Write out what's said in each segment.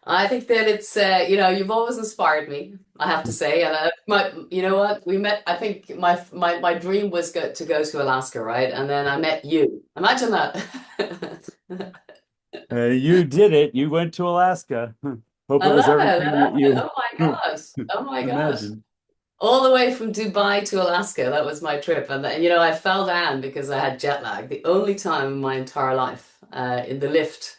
I think that it's you've always inspired me, I have to say. And you know what? We met. I think my dream was to go to Alaska, right? And then I met you. Imagine that. You did it. You went to Alaska. Hope I it was love it. I everything that love it. you Oh my gosh. Oh my gosh. imagined. All the way from Dubai to Alaska. That was my trip. And I fell down because I had jet lag. The only time in my entire life, in the lift.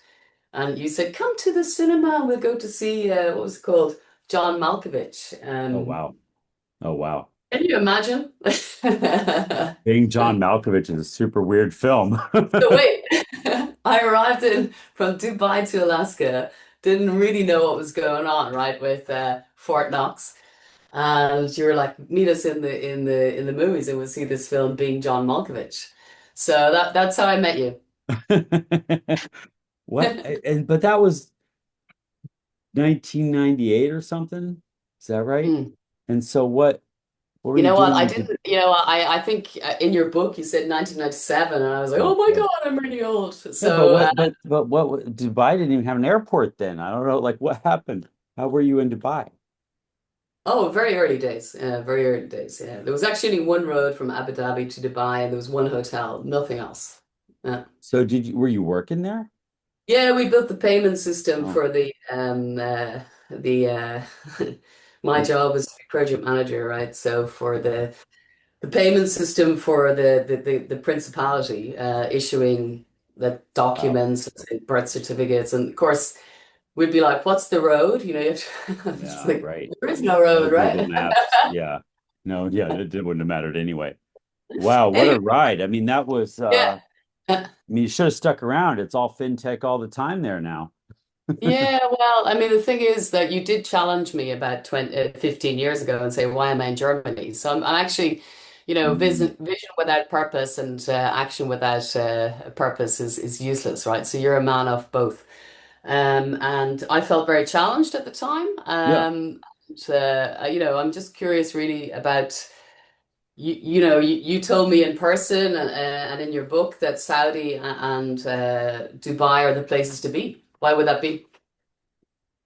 And you said, come to the cinema. We'll go to see, what was it called? John Malkovich. Oh wow. Oh wow. Can you imagine? Being John Malkovich is a super weird film. So wait, I arrived in from Dubai to Alaska, didn't really know what was going on, right, with Fort Knox. And you were like, meet us in the movies and we'll see this film being John Malkovich. So that's how I met you. What? And but that was 1998 or something. Is that right? Mm. And so what were You you know what? doing I in didn't, I think in your book you said 1997, and I was like, oh my Okay. God, I'm really old. Yeah, but So, what Dubai didn't even have an airport then. I don't know, like what happened? How were you in Dubai? oh, very early days, very early days. Yeah, there was actually only one road from Abu Dhabi to Dubai, and there was one hotel, nothing else. Yeah, So were you working there? yeah, we built the payment system Oh, for the my it, job was to be project manager, right? So for the payment system for the principality issuing the wow. documents, birth certificates, and of course we'd be like, "What's the road?" You have to, it's Yeah, like right. there is no No road, Google right? Maps. Yeah. No, yeah, it wouldn't have mattered anay. Wow, what Anyway, a ride. I mean, that was yeah. I mean, you should have stuck around. It's all fintech all the time there now. Yeah, well, I mean, the thing is that you did challenge me about 15 years ago and say, why am I in Germany? So I'm actually, Mm, vision without purpose and action without a purpose is useless, right? So you're a man of both. And I felt very challenged at the time. yeah. I'm just curious really about, you told me in person and in your book that Saudi and Dubai are the places to be. Why would that be?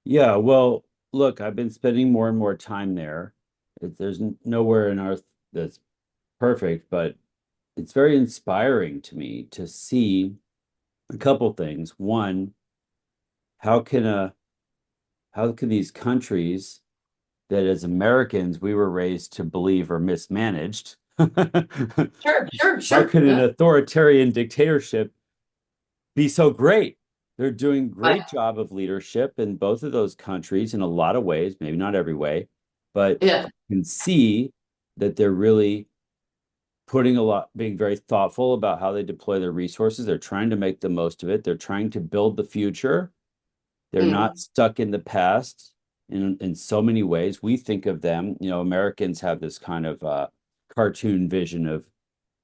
Yeah, well, look, I've been spending more and more time there. There's nowhere in Earth that's perfect, but it's very inspiring to me to see a couple things. One, how can a how can these countries that as Americans we were raised to believe are mismanaged, Sure, sure, how sure. can an Yeah. authoritarian dictatorship be so great? They're doing Right. great job of leadership in both of those countries in a lot of ways, maybe not every way, but Yeah. you can see that they're really putting a lot, being very thoughtful about how they deploy their resources. They're trying to make the most of it. They're trying to build the future. They're not Mm. stuck in the past in so many ways. We think of them, Americans have this kind of cartoon vision of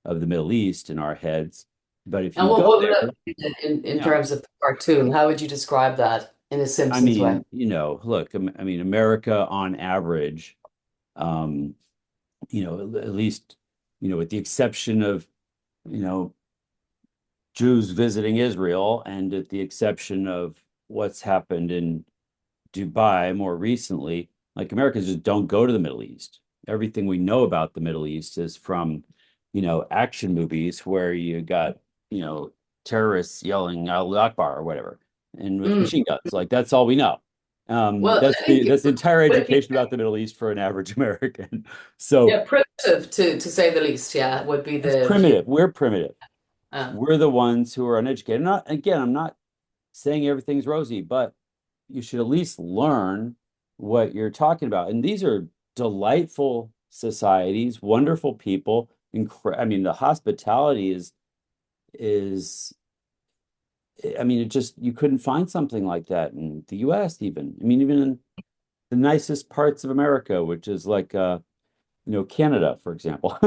the Middle East in our heads. But if And you what, go what would there, that be in yeah, terms of the cartoon? How would you describe that in a I Simpsons way? mean, look, I mean, America on average, um, at least, with the exception of, you know, Jews visiting Israel, and at the exception of what's happened in Dubai more recently, like Americans just don't go to the Middle East. Everything we know about the Middle East is from, action movies where you got, you know, terrorists yelling Al Akbar or whatever, and with Mm. machine guns. Like that's all we know. Well, That's I think the entire would it be, education about the Middle East for an average American. So yeah, primitive to say the least. Yeah, would be it's the view. primitive. We're primitive. Uh, We're the ones who are uneducated. Not again, I'm not saying everything's rosy, but you should at least learn what you're talking about. And these are delightful societies, wonderful people. I mean, the hospitality is I mean, it just you couldn't find something like that in the US even. I mean, even in the nicest parts of America, which is like Canada, for example.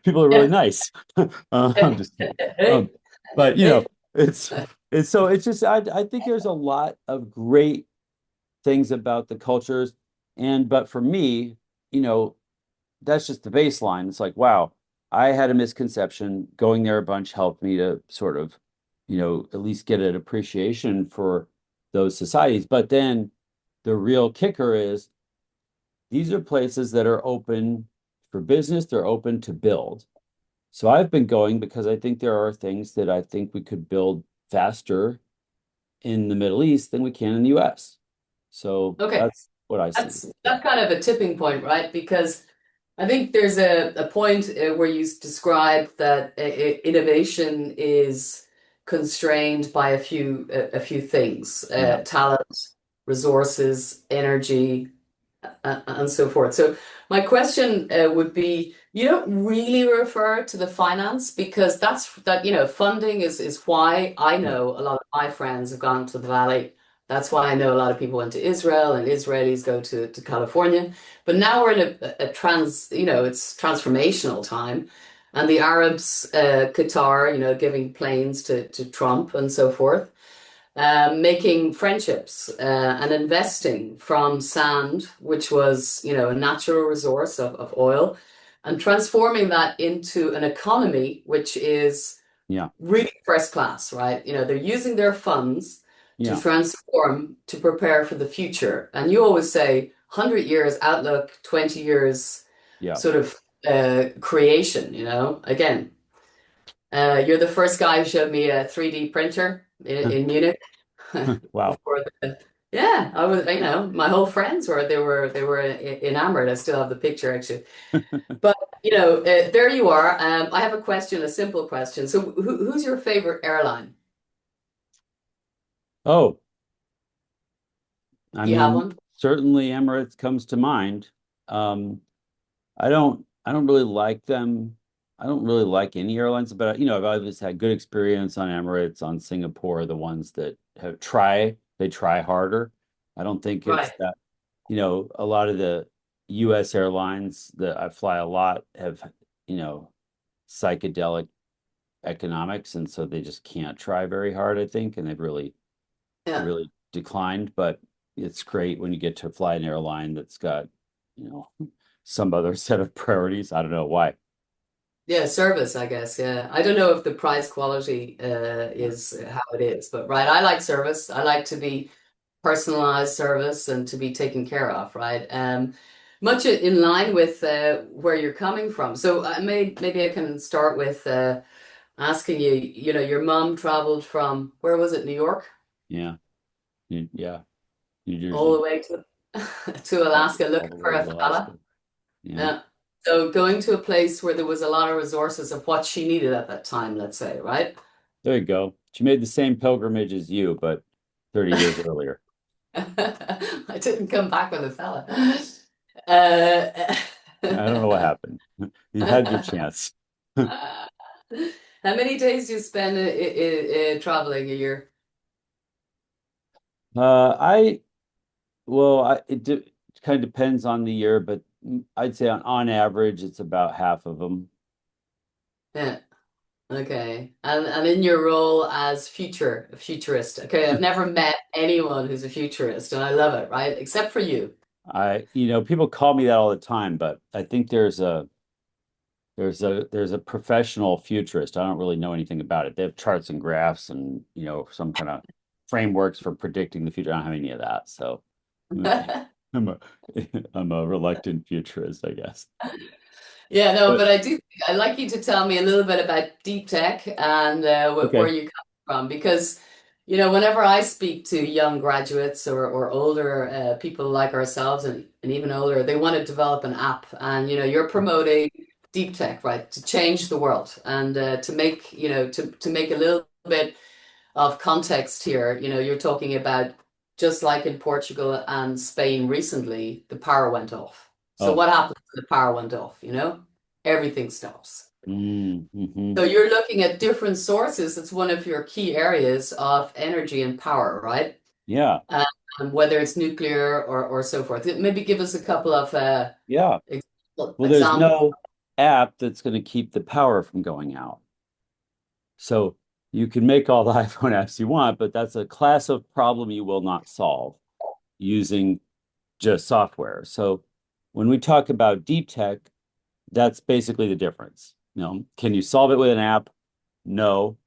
People are really yeah. nice. I'm Hey, just kidding. hey, Um, but hey. it's it's just I think there's a lot of great things about the cultures. But for me, you know, that's just the baseline. It's like, wow, I had a misconception. Going there a bunch helped me to sort of, at least get an appreciation for those societies. But then the real kicker is these are places that are open for business, they're open to build. So I've been going because I think there are things that I think we could build faster in the Middle East than we can in the US. So Okay. that's what I see. That's kind of a tipping point, right? Because I think there's a point where you describe that innovation is constrained by a few things, Yeah. talent, resources, energy, and so forth. So my question would be, you don't really refer to the finance because funding is why I Yeah. know a lot of my friends have gone to the Valley. That's why I know a lot of people went to Israel and Israelis go to California. But now we're in it's transformational time. And the Arabs, Qatar, giving planes to Trump and so forth, making friendships and investing from sand, which was, a natural resource of oil, and transforming that into an economy which is Yeah. really first class, right? They're using their funds to Yeah. transform to prepare for the future. And you always say 100 years outlook, 20 years Yeah. sort of creation, Again, you're the first guy who showed me a 3D printer in Munich. Wow. Before yeah, I was, my whole friends they were enamored. I still have the picture actually. But there you are. I have a question, a simple question. So, who's your favorite airline? Oh, I Do you have mean, one? certainly Emirates comes to mind. Um, I don't really like them. I don't really like any airlines, but I've always had good experience on Emirates, on Singapore, the ones that they try harder. I don't think it's Right. that, a lot of the US airlines that I fly a lot have, you know, psychedelic economics, and so they just can't try very hard, I think, and they've Yeah. really declined. But it's great when you get to fly an airline that's got, you know, some other set of priorities. I don't know why. Yeah, service, I guess. Yeah. I don't know if the price quality Yeah. is how it is, but right, I like service. I like to be personalized service and to be taken care of, right? Much in line with where you're coming from. So maybe I can start with asking you, your mom traveled from, where was it, New York, Yeah. Yeah. New all the Jersey, way to to Alaska all looking the for way a to Alaska. fella. Yeah. Yeah. So going to a place where there was a lot of resources of what she needed at that time, let's say, right? There you go. She made the same pilgrimage as you, but 30 years earlier. I didn't come back with a fella. Uh, I don't know what happened. You had your chance. how many days do you spend traveling a year? I well, it kind of depends on the year, but I'd say on average, it's about half of them. Yeah. Okay. And in your role as futurist. Okay, I've never met anyone who's a futurist, and I love it, right? Except for you. People call me that all the time, but I think there's a professional futurist. I don't really know anything about it. They have charts and graphs and, some kind of frameworks for predicting the future. I don't have any of that. So I'm a I'm a reluctant futurist, I guess. Yeah, no, But but I'd like you to tell me a little bit about deep tech and where okay. you come from, because, whenever I speak to young graduates or older people like ourselves and even older, they want to develop an app, and you're promoting deep tech, right, to change the world and to make, to make a little bit of context here, you're talking about just like in Portugal and Spain recently, the power went off. So Oh, what happens when the power went off, Everything stops. mm-hmm. So you're looking at different sources. It's one of your key areas of energy and power, right? Yeah. Um, whether it's nuclear or so forth. Maybe give us a couple of Yeah. Well, there's examples. no app that's going to keep the power from going out. So you can make all the iPhone apps you want, but that's a class of problem you will not solve using just software. So when we talk about deep tech, that's basically the difference. Can you solve it with an app? No.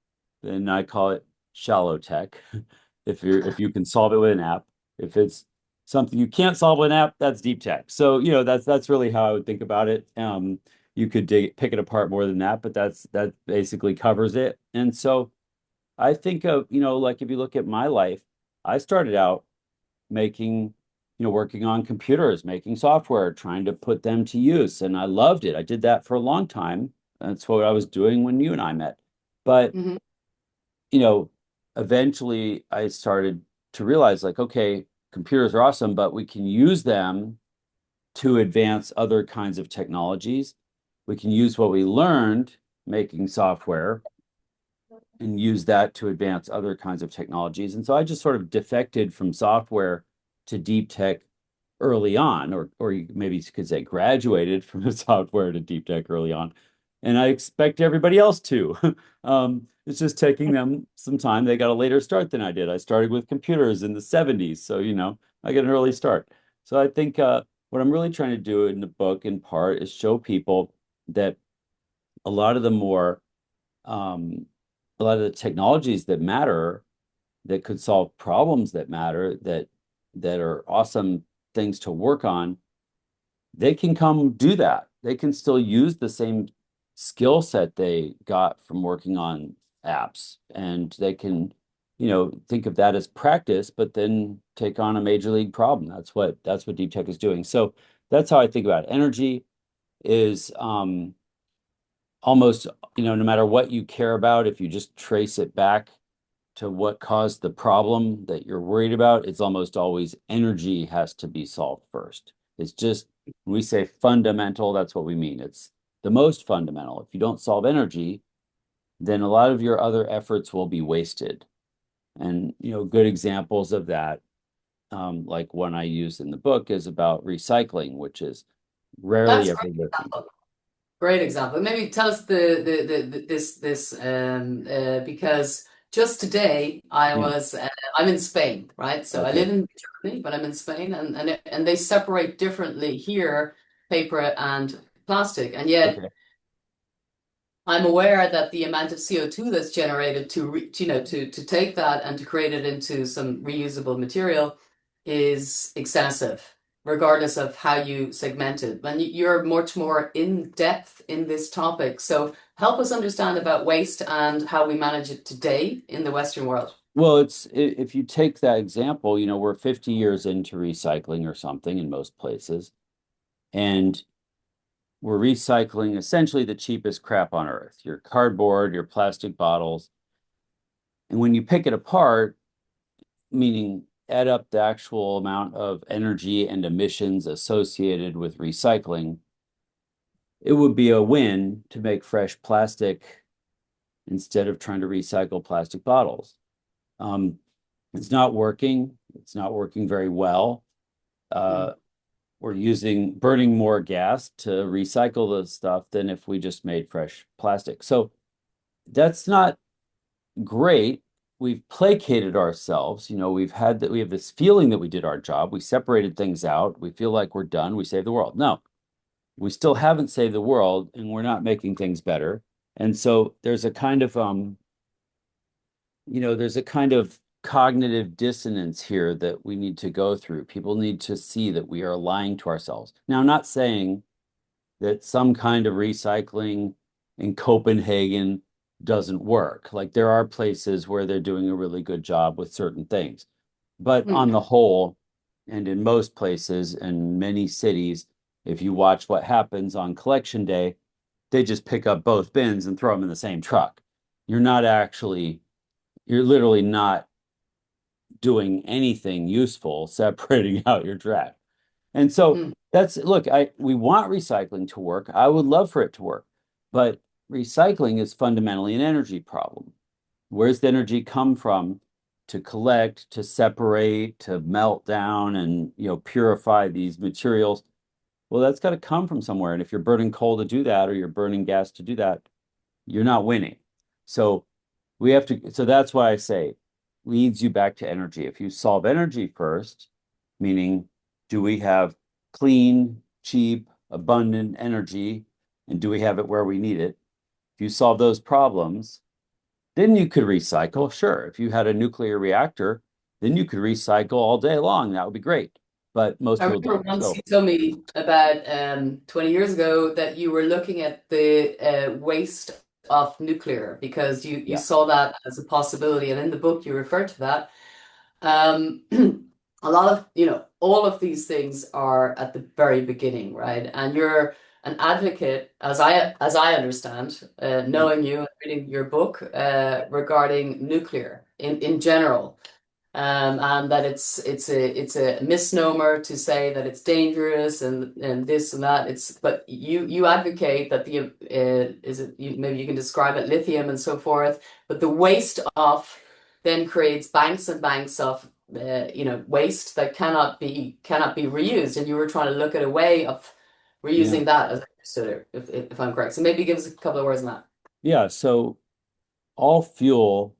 Then I call it shallow tech. If you can solve it with an app, if it's something you can't solve with an app, that's deep tech. So, that's really how I would think about it. You could pick it apart more than that, but that basically covers it. And so I think of, like if you look at my life, I started out making, working on computers, making software, trying to put them to use. And I loved it. I did that for a long time. That's what I was doing when you and I met. But, Hmm. you know, eventually I started to realize like, okay, computers are awesome, but we can use them to advance other kinds of technologies. We can use what we learned making software and use that to advance other kinds of technologies. And so I just sort of defected from software to deep tech early on, or maybe you could say graduated from the software to deep tech early on. And I expect everybody else to. It's just taking them some time. They got a later start than I did. I started with computers in the 70s. So, I got an early start. So I think what I'm really trying to do in the book, in part, is show people that a lot of the more um, a lot of the technologies that matter, that could solve problems that matter, that are awesome things to work on, they can come do that. They can still use the same skill set they got from working on apps, and they can, think of that as practice, but then take on a major league problem. That's what deep tech is doing. So that's how I think about it. Energy is almost, no matter what you care about, if you just trace it back to what caused the problem that you're worried about, it's almost always energy has to be solved first. It's just, when we say fundamental, that's what we mean. It's the most fundamental. If you don't solve energy, then a lot of your other efforts will be wasted. And, good examples of that, like one I use in the book, is about recycling, which is rarely That's a ever great working. example. Great example. Maybe tell us the this because just today Yeah. I'm in Spain, right? So I live Okay. in Germany, but I'm in Spain, and they separate differently here, paper and plastic, and yet Okay. I'm aware that the amount of CO2 that's generated to take that and to create it into some reusable material is excessive, regardless of how you segment it. And you're much more in depth in this topic. So help us understand about waste and how we manage it today in the Western world. Well, if you take that example, we're 50 years into recycling or something in most places, and we're recycling essentially the cheapest crap on earth, your cardboard, your plastic bottles. And when you pick it apart, meaning add up the actual amount of energy and emissions associated with recycling, it would be a win to make fresh plastic instead of trying to recycle plastic bottles. Um, it's not working. It's not working very well. Mm, Uh, we're burning more gas to recycle the stuff than if we just made fresh plastic. So that's not great. We've placated ourselves. We have this feeling that we did our job. We separated things out. We feel like we're done. We saved the world. No, we still haven't saved the world, and we're not making things better. And so there's a kind of cognitive dissonance here that we need to go through. People need to see that we are lying to ourselves. Now, I'm not saying that some kind of recycling in Copenhagen doesn't work. Like there are places where they're doing a really good job with certain things. But mm, on the whole, and in most places and many cities, if you watch what happens on collection day, they just pick up both bins and throw them in the same truck. You're not actually, you're literally not doing anything useful separating out your trash. And so mm, look, we want recycling to work. I would love for it to work, but recycling is fundamentally an energy problem. Where's the energy come from to collect, to separate, to melt down and, purify these materials? Well, that's got to come from somewhere. And if you're burning coal to do that, or you're burning gas to do that, you're not winning. So so that's why I say leads you back to energy. If you solve energy first, meaning do we have clean, cheap, abundant energy, and do we have it where we need it? If you solve those problems, then you could recycle. Sure. If you had a nuclear reactor, then you could recycle all day long. That would be great. but most I people remember don't. once So you told me about 20 years ago that you were looking at the waste of nuclear because you yeah, saw that as a possibility, and in the book you referred to that. Um, a lot of, all of these things are at the very beginning, right? And you're an advocate, as I understand, yeah, knowing you and reading your book, regarding nuclear in general. And that it's a misnomer to say that it's dangerous and this and that. But you advocate that the is it maybe you can describe it, lithium and so forth. But the waste of then creates banks and banks of waste that cannot be reused. And you were trying to look at a way of yeah, reusing that, as I understood it, if I'm correct. So maybe give us a couple of words on that. yeah. So all fuel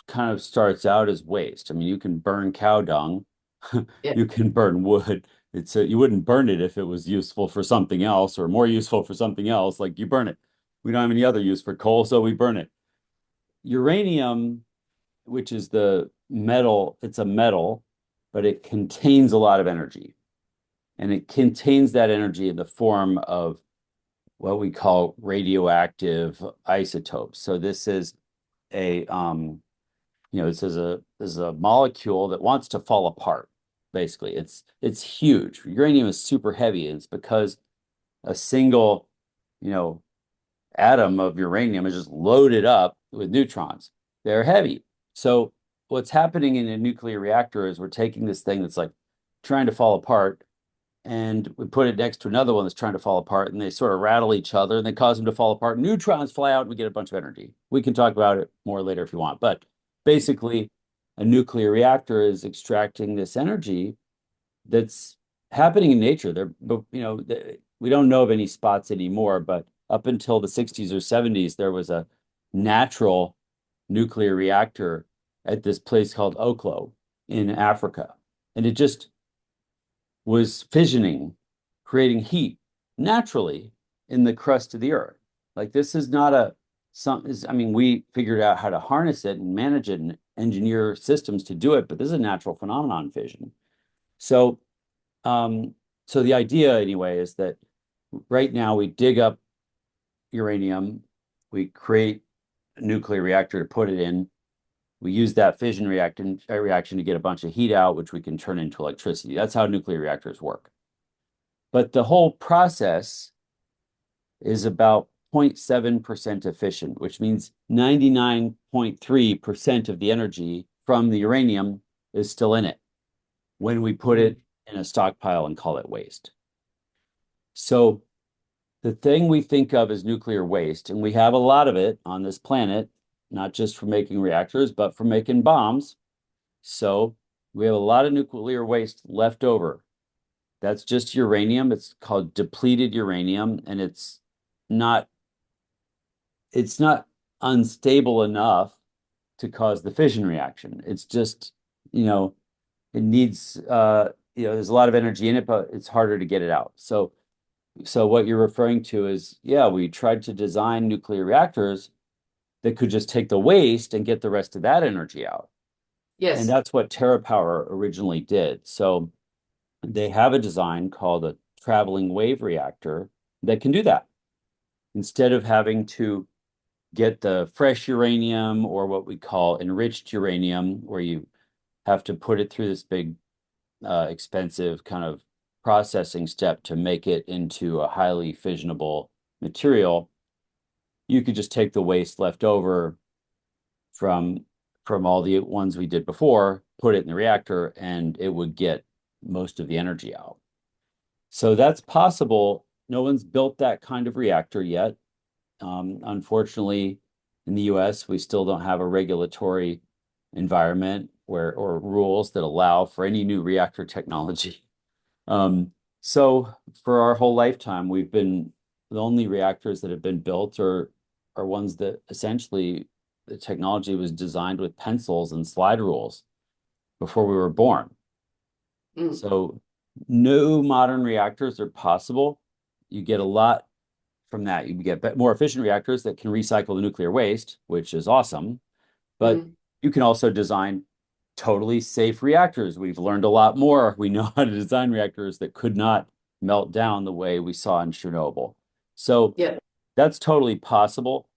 kind of starts out as waste. I mean, you can burn cow dung, Yeah. you can burn wood. You wouldn't burn it if it was useful for something else or more useful for something else. Like you burn it. We don't have any other use for coal, so we burn it. Uranium, which is the metal, it's a metal, but it contains a lot of energy. And it contains that energy in the form of what we call radioactive isotopes. So this is a this is a molecule that wants to fall apart. Basically, it's huge. Uranium is super heavy, and it's because a single, you know, atom of uranium is just loaded up with neutrons. They're heavy. So what's happening in a nuclear reactor is we're taking this thing that's like trying to fall apart and we put it next to another one that's trying to fall apart and they sort of rattle each other and they cause them to fall apart. Neutrons fly out and we get a bunch of energy. We can talk about it more later if you want. But basically, a nuclear reactor is extracting this energy that's happening in nature. We don't know of any spots anymore, but up until the 60s or 70s, there was a natural nuclear reactor at this place called Oklo in Africa. And it just was fissioning, creating heat naturally in the crust of the earth. Like this is not a some is I mean, we figured out how to harness it and manage it and engineer systems to do it, but this is a natural phenomenon, fission. So um, so the idea anyway is that right now we dig up uranium, we create a nuclear reactor to put it in. We use that reaction to get a bunch of heat out, which we can turn into electricity. That's how nuclear reactors work. But the whole process is about 0.7% efficient, which means 99.3% of the energy from the uranium is still in it when we put it in a stockpile and call it waste. So the thing we think of as nuclear waste, and we have a lot of it on this planet, not just for making reactors, but for making bombs. So we have a lot of nuclear waste left over. That's just uranium. It's called depleted uranium, and not it's not unstable enough to cause the fission reaction. It's just, you know, it needs there's a lot of energy in it, but it's harder to get it out. So what you're referring to is, yeah, we tried to design nuclear reactors that could just take the waste and get the rest of that energy out. And Yes. that's what TerraPower originally did. So they have a design called a traveling wave reactor that can do that. Instead of having to get the fresh uranium or what we call enriched uranium, where you have to put it through this big, expensive kind of processing step to make it into a highly fissionable material, you could just take the waste left over from all the ones we did before, put it in the reactor, and it would get most of the energy out. So that's possible. No one's built that kind of reactor yet. Unfortunately, in the US, we still don't have a regulatory environment where or rules that allow for any new reactor technology. Um, so for our whole lifetime, we've been the only reactors that have been built are ones that essentially the technology was designed with pencils and slide rules before we were born. Mm. So new modern reactors are possible. You get a lot from that. You get more efficient reactors that can recycle the nuclear waste, which is awesome. But Mm. you can also design totally safe reactors. We've learned a lot more. We know how to design reactors that could not melt down the way we saw in Chernobyl. So Yeah. that's totally possible.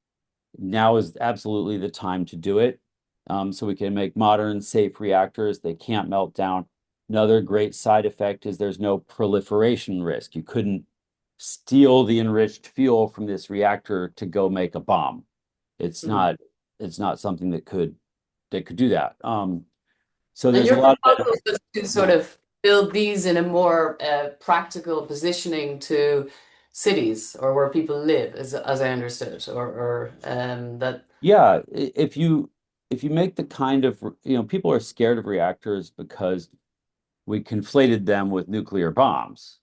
Now is absolutely the time to do it. So we can make modern, safe reactors. They can't melt down. Another great side effect is there's no proliferation risk. You couldn't steal the enriched fuel from this reactor to go make a bomb. It's Mhm. not it's not something that could do that. So And there's a your lot of proposal is to sort yeah. of build these in a more practical positioning to cities or where people live, as I understood it, or that. Yeah, if you make the kind of, people are scared of reactors because we conflated them with nuclear bombs.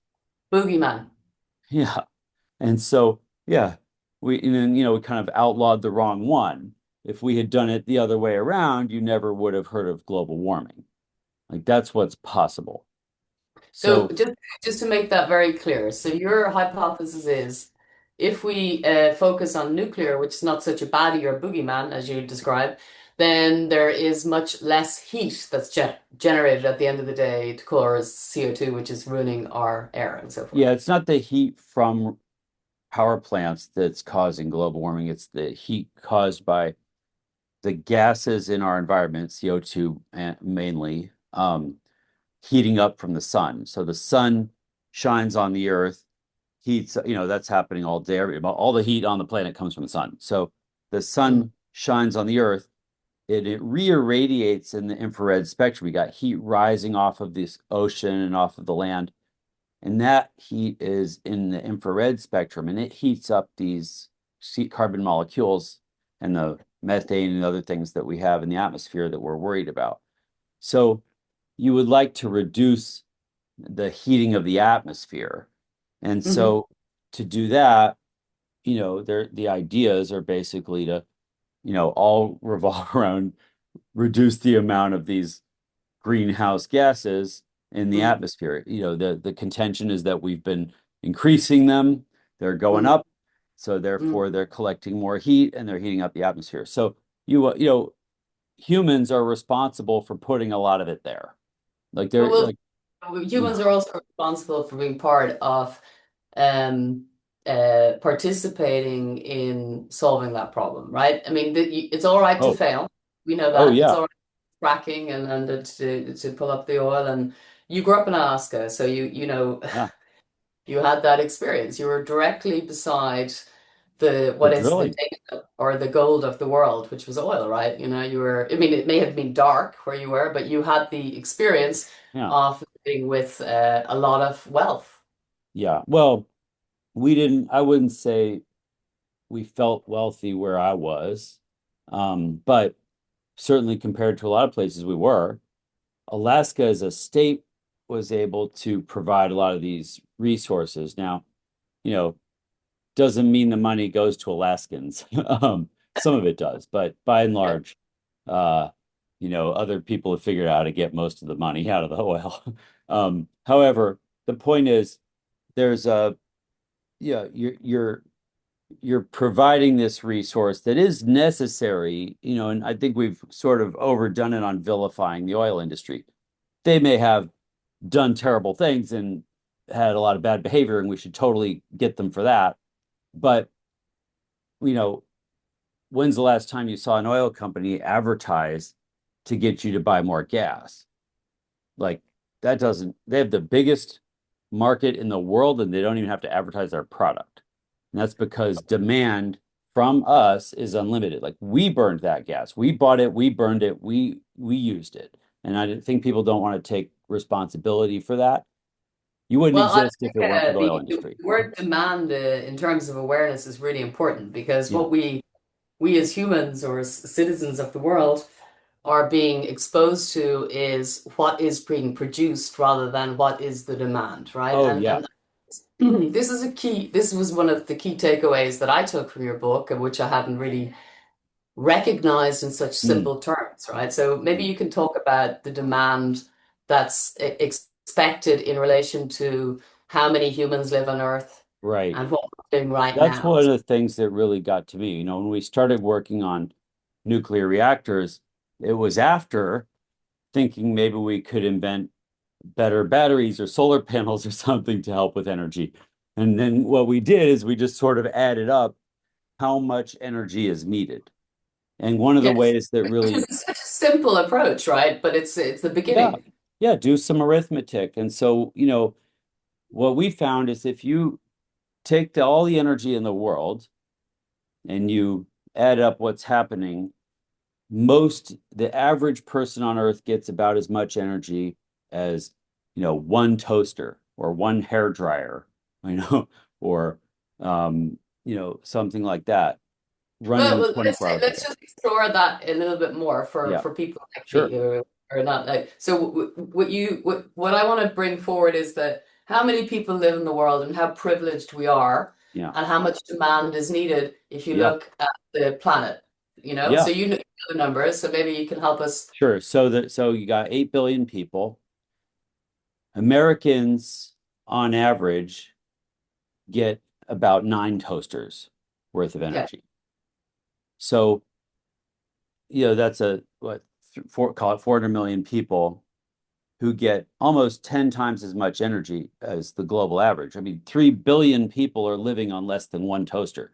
Boogeyman. Yeah. And so, yeah, and then, we kind of outlawed the wrong one. If we had done it the other way around, you never would have heard of global warming. Like that's what's possible. So So, just to make that very clear, so your hypothesis is if we focus on nuclear, which is not such a baddie or boogeyman as you describe, then there is much less heat that's generated at the end of the day to cause CO2, which is ruining our air and so forth. yeah, it's not the heat from power plants that's causing global warming. It's the heat caused by the gases in our environment, CO2 mainly, heating up from the sun. So the sun shines on the earth, heats, that's happening all day. All the heat on the planet comes from the sun. So the Mm, sun shines on the earth, it re-irradiates in the infrared spectrum. We got heat rising off of this ocean and off of the land. And that heat is in the infrared spectrum and it heats up these carbon molecules and the methane and other things that we have in the atmosphere that we're worried about. So you would like to reduce the heating of the atmosphere. And mhm, so to do that, the ideas are basically to, all revolve around reduce the amount of these greenhouse gases in the mhm, atmosphere. The contention is that we've been increasing them, they're going mhm, up, so mhm. therefore they're collecting more heat and they're heating up the atmosphere. So humans are responsible for putting a lot of it there. Like But they're like, humans are also responsible for being part of um, participating in solving that problem, right? I mean, it's all right to oh, fail. We know oh that. It's yeah, all right fracking and to pull up the oil. And you grew up in Alaska, so you know yeah, you had that experience. You were directly beside the the what is the drilling, data or the gold of the world, which was oil, right? You know, you were. I mean, it may have been dark where you were, but you had the experience yeah, of living with a lot of wealth. yeah. Well, I wouldn't say we felt wealthy where I was, but certainly compared to a lot of places we were. Alaska as a state was able to provide a lot of these resources. Now, you know, doesn't mean the money goes to Alaskans. Some of it does, but by and Yeah. large, uh, other people have figured out how to get most of the money out of the oil. However, the point is there's a yeah, you're providing this resource that is necessary, and I think we've sort of overdone it on vilifying the oil industry. They may have done terrible things and had a lot of bad behavior, and we should totally get them for that. But, you know, when's the last time you saw an oil company advertise to get you to buy more gas? Like that doesn't, they have the biggest market in the world and they don't even have to advertise their product. And that's because demand from us is unlimited. Like we burned that gas. We bought it, we burned it, we used it. And I think people don't want to take responsibility for that. You wouldn't Well, I exist if think it weren't for the oil the industry. word demand in terms of awareness is really important because Yeah. what we as humans or as citizens of the world are being exposed to is what is being produced rather than what is the demand, right? Oh yeah. And this is a key, this was one of the key takeaways that I took from your book, and which I hadn't really recognized in such Mm, simple terms, right? So maybe mm, you can talk about the demand that's expected in relation to how many humans live on Earth right. and what we're doing right That's now. one of the things that really got to me. When we started working on nuclear reactors, it was after thinking maybe we could invent better batteries or solar panels or something to help with energy. And then what we did is we just sort of added up how much energy is needed. And one of the Yes, ways that which really, is such a simple approach, right? But it's the yeah, beginning. yeah, do some arithmetic. And so, what we found is if you take all the energy in the world and you add up what's happening, the average person on Earth gets about as much energy as, one toaster or one hair dryer, you know, or, something like that running Well, 24 hours a let's day. just explore that a little bit more Yeah, for people like me sure. who are not like. So what I want to bring forward is that how many people live in the world and how privileged we are, Yeah, and how much demand is needed if you yeah, look at the planet. So yeah, you know the numbers, so maybe you can help us. sure. So you got 8 billion people. Americans on average get about 9 toasters worth of Yeah. energy. So, that's call it 400 million people who get almost 10 times as much energy as the global average. I mean, 3 billion people are living on less than one toaster.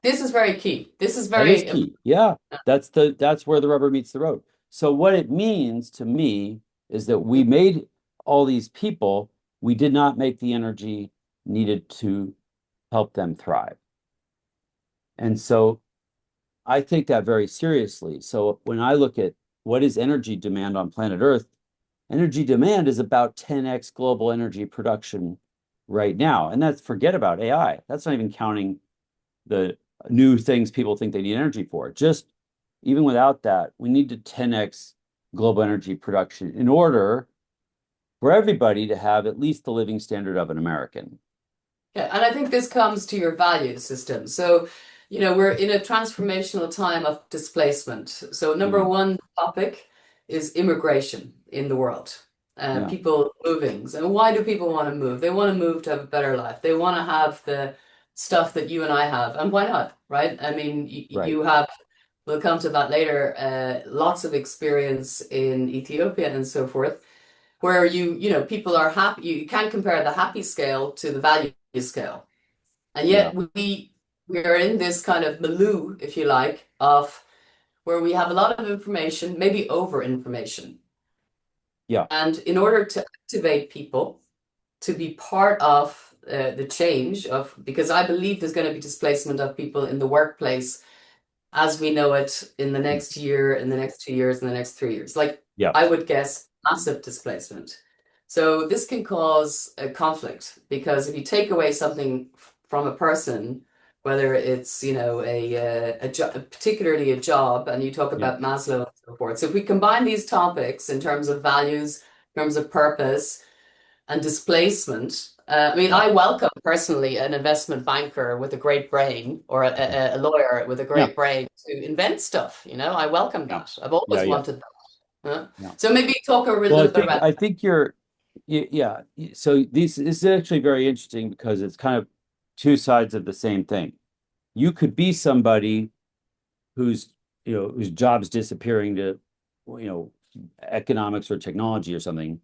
This is very key. This is That is very important. key. Yeah, that's where the rubber meets the road. So what it means to me is that we made all these people, we did not make the energy needed to help them thrive. And so I take that very seriously. So when I look at what is energy demand on planet Earth, energy demand is about 10x global energy production right now. And that's forget about AI. That's not even counting the new things people think they need energy for. Just even without that, we need to 10x global energy production in order for everybody to have at least the living standard of an American. Yeah, and I think this comes to your value system. So, we're in a transformational time of displacement. So, number Mhm. one topic is immigration in the world, Yeah, people moving. So, why do people want to move? They want to move to have a better life. They want to have the stuff that you and I have. And why not, right? I mean, right. you have, we'll come to that later, lots of experience in Ethiopia and so forth where people are happy. You can't compare the happy scale to the value scale. And Yeah, yet we are in this kind of milieu, if you like, of where we have a lot of information, maybe over information. yeah, And in order to activate people to be part of the change of, because I believe there's going to be displacement of people in the workplace as we know it in the next year, in the next 2 years, in the next 3 years. Like yeah, I would guess massive displacement. So this can cause a conflict because if you take away something from a person, whether it's, a job, particularly a job, and you talk yeah, about Maslow and so forth. So if we combine these topics in terms of values, in terms of purpose, and displacement. I mean, yeah, I welcome personally an investment banker with a great brain or yeah, a lawyer with a yeah, great brain to invent stuff. I welcome yeah, that. I've yeah, always yeah, wanted that. yeah. So maybe talk a Well, little bit about. I think you're, yeah. So this is actually very interesting because it's kind of two sides of the same thing. You could be somebody whose, whose job's disappearing to, you know, economics or technology or something.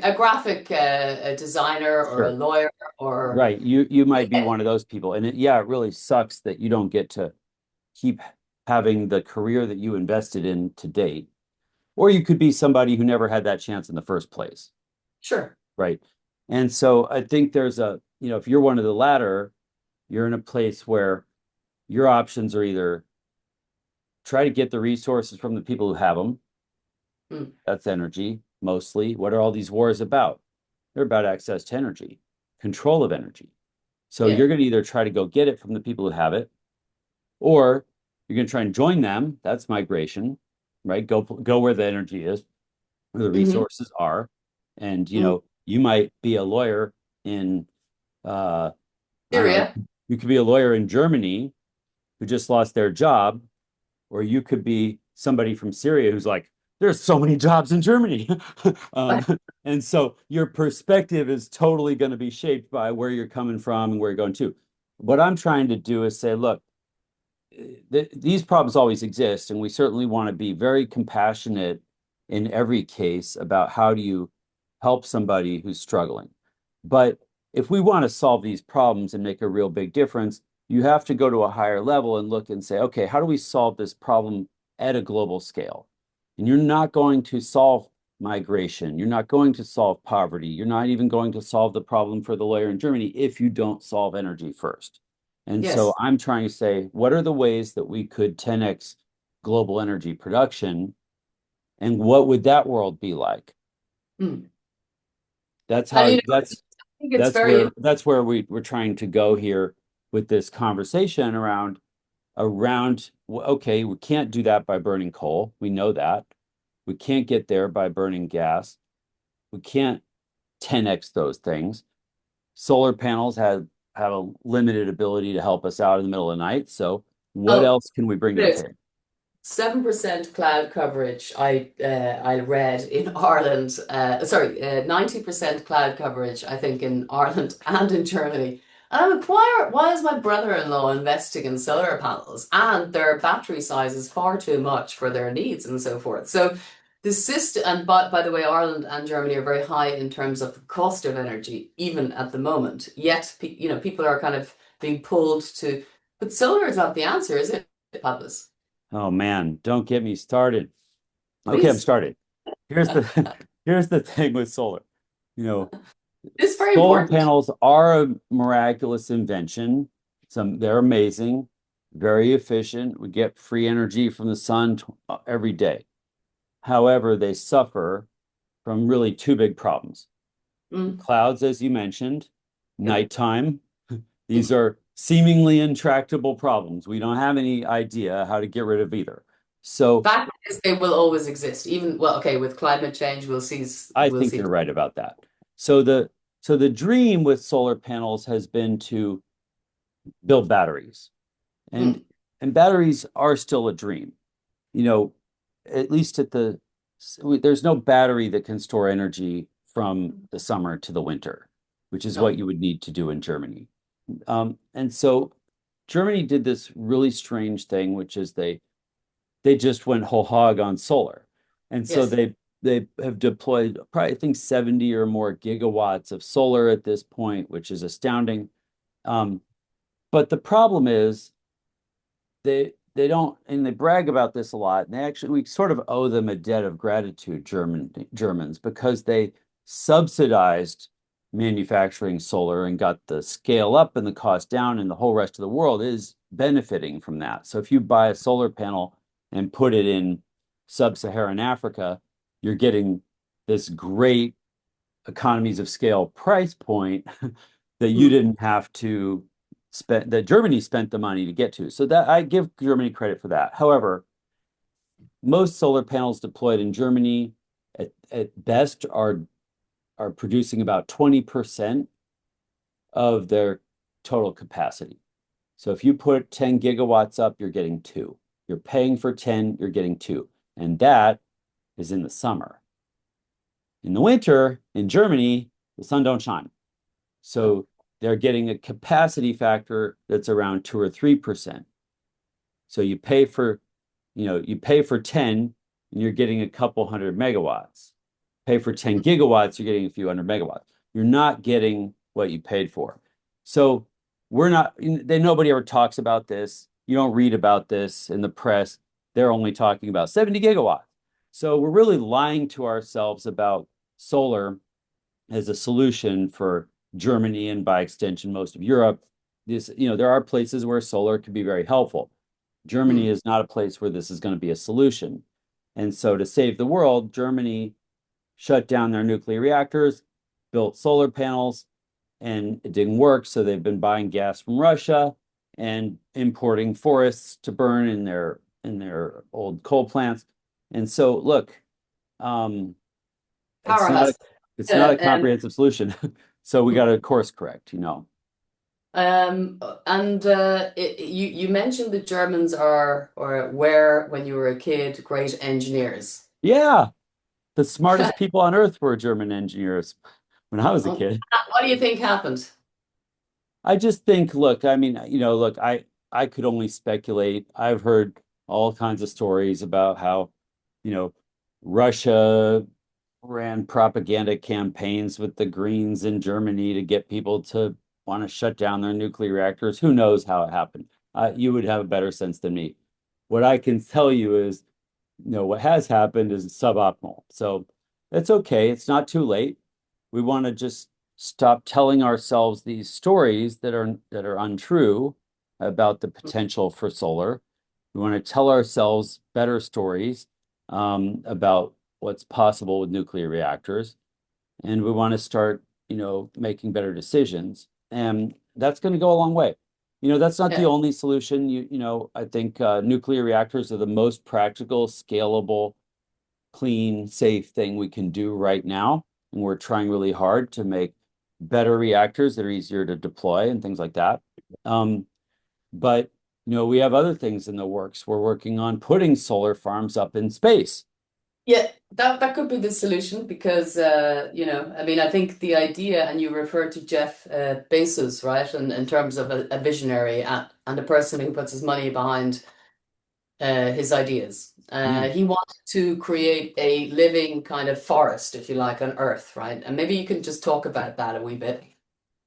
A designer or a Sure. lawyer or Right. You might be one of those people. And it really sucks that you don't get to keep having the career that you invested in to date. Or you could be somebody who never had that chance in the first place. sure. Right. And so I think if you're one of the latter, you're in a place where your options are either try to get the resources from the people who have them. Mm, That's energy mostly. What are all these wars about? They're about access to energy, control of energy. So yeah. you're going to either try to go get it from the people who have it, or you're going to try and join them. That's migration, right? Go where the energy is, where the Hmm. resources are. And Hmm. you might be a lawyer in uh I don't know, Syria. you could be a lawyer in Germany who just lost their job, or you could be somebody from Syria who's like, there's so many jobs in Germany. um, and so your perspective is totally going to be shaped by where you're coming from and where you're going to. What I'm trying to do is say, look, these problems always exist, and we certainly want to be very compassionate in every case about how do you help somebody who's struggling. But if we want to solve these problems and make a real big difference, you have to go to a higher level and look and say, okay, how do we solve this problem at a global scale? And you're not going to solve migration. You're not going to solve poverty. You're not even going to solve the problem for the lawyer in Germany if you don't solve energy first. And so Yes. I'm trying to say, what are the ways that we could 10x global energy production? And what would that world be like? Mm. That's And how I think it's very that's where we're trying to go here with this conversation around okay, we can't do that by burning coal. We know that. We can't get there by burning gas. We can't 10x those things. Solar panels have a limited ability to help us out in the middle of the night. So what well. else can we bring to the table? 7% cloud coverage I read in Ireland, 90% cloud coverage I think in Ireland and in Germany. And I'm like, why is my brother-in-law investing in solar panels? And their battery size is far too much for their needs and so forth. So the system, and by the way, Ireland and Germany are very high in terms of the cost of energy, even at the moment. Yet, people are kind of being pulled to, but solar is not the answer, is it, Pablos? Oh man, don't get me started. Okay, I'm Please. started. Here's the here's the thing with solar. You know, It's very solar important. panels are a miraculous invention. They're amazing, very efficient. We get free energy from the sun every day. However, they suffer from really two big problems. Mm, Clouds, as you mentioned, yeah. nighttime. These are seemingly intractable problems. We don't have any idea how to get rid of either. So Fact is, they will always exist. Even well, okay, with climate change, we'll see. I We'll think see. you're right about that. So the dream with solar panels has been to build batteries. And Mm, and batteries are still a dream. You know, at least there's no battery that can store energy from the summer to the winter, which is what no. you would need to do in Germany. And so Germany did this really strange thing, which is they just went whole hog on solar. And so Yes. they have deployed probably, I think, 70 or more gigawatts of solar at this point, which is astounding. Um, but the problem is they don't, and they brag about this a lot, and we sort of owe them a debt of gratitude, Germans, because they subsidized manufacturing solar and got the scale up and the cost down, and the whole rest of the world is benefiting from that. So if you buy a solar panel and put it in sub-Saharan Africa, you're getting this great economies of scale price point that you Mm, didn't have to spend, that Germany spent the money to get to. So that I give Germany credit for that. However, most solar panels deployed in Germany at best are producing about 20% of their total capacity. So if you put 10 gigawatts up, you're getting two. You're paying for 10, you're getting two. And that is in the summer. In the winter, in Germany, the sun don't shine. no. So they're getting a capacity factor that's around 2 or 3%. So you pay for 10 and you're getting a couple hundred megawatts. Pay for 10 Mm, gigawatts, you're getting a few hundred megawatts. You're not getting what you paid for. So we're not, nobody ever talks about this. You don't read about this in the press. They're only talking about 70 gigawatts. So we're really lying to ourselves about solar as a solution for Germany and by extension most of Europe. There are places where solar can be very helpful. Germany mm, is not a place where this is going to be a solution. And so to save the world, Germany shut down their nuclear reactors, built solar panels, and it didn't work. So they've been buying gas from Russia and importing forests to burn in their old coal plants. And so look, um, it's not a powerhouse. it's not Uh, a um, comprehensive solution. So we got mm. to course correct. And you mentioned the Germans are or were when you were a kid great engineers. Yeah, the smartest people on earth were German engineers when I was a What kid. do you think happened? I just think, look, I mean, look, I could only speculate. I've heard all kinds of stories about how, you know, Russia ran propaganda campaigns with the Greens in Germany to get people to want to shut down their nuclear reactors. Who knows how it happened? You would have a better sense than me. What I can tell you is, what has happened is suboptimal. So it's okay. It's not too late. We want to just stop telling ourselves these stories that are untrue about the potential for solar. We want to tell ourselves better stories about what's possible with nuclear reactors, and we want to start, making better decisions. And that's going to go a long way. That's not the Yeah. only solution. I think nuclear reactors are the most practical, scalable, clean, safe thing we can do right now. And we're trying really hard to make better reactors that are easier to deploy and things like that. Um, but we have other things in the works. We're working on putting solar farms up in space. Yeah, that could be the solution because I mean, I think the idea, and you referred to Jeff Bezos, right? And in terms of a visionary and a person who puts his money behind his ideas. Yeah. He wanted to create a living kind of forest, if you like, on Earth, right? And maybe you can just talk about that a wee bit.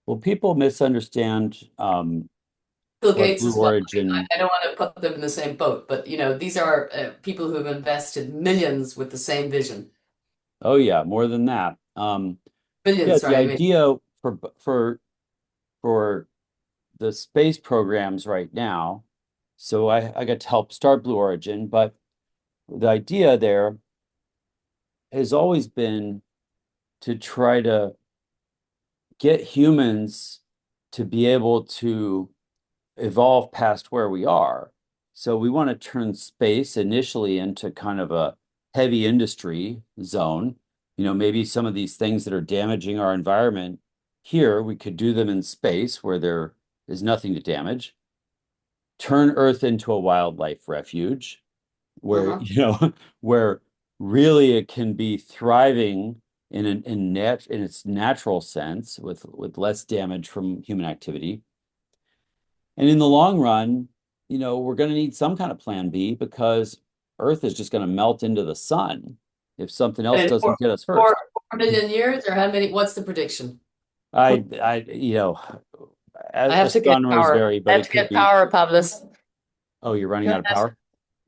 Well, people misunderstand Bill what Gates Blue as well. Origin. I don't want to put them in the same boat, but these are people who have invested millions with the same vision. Oh yeah, more than that. Yeah, Billions, the sorry, I mean. idea for the space programs right now. So I got to help start Blue Origin, but the idea there has always been to try to get humans to be able to evolve past where we are. So we want to turn space initially into kind of a heavy industry zone. Maybe some of these things that are damaging our environment here, we could do them in space where there is nothing to damage. Turn Earth into a wildlife refuge where, Uh-huh. where really it can be thriving in its natural sense with less damage from human activity. And in the long run, we're going to need some kind of plan B because Earth is just going to melt into the sun if something else And doesn't get us four, first. 4 million years, or how many? What's the prediction? I, I have to get astronomers power. vary, I but have it to could get be, power, Pablos. oh, you're running Go out of ahead. power?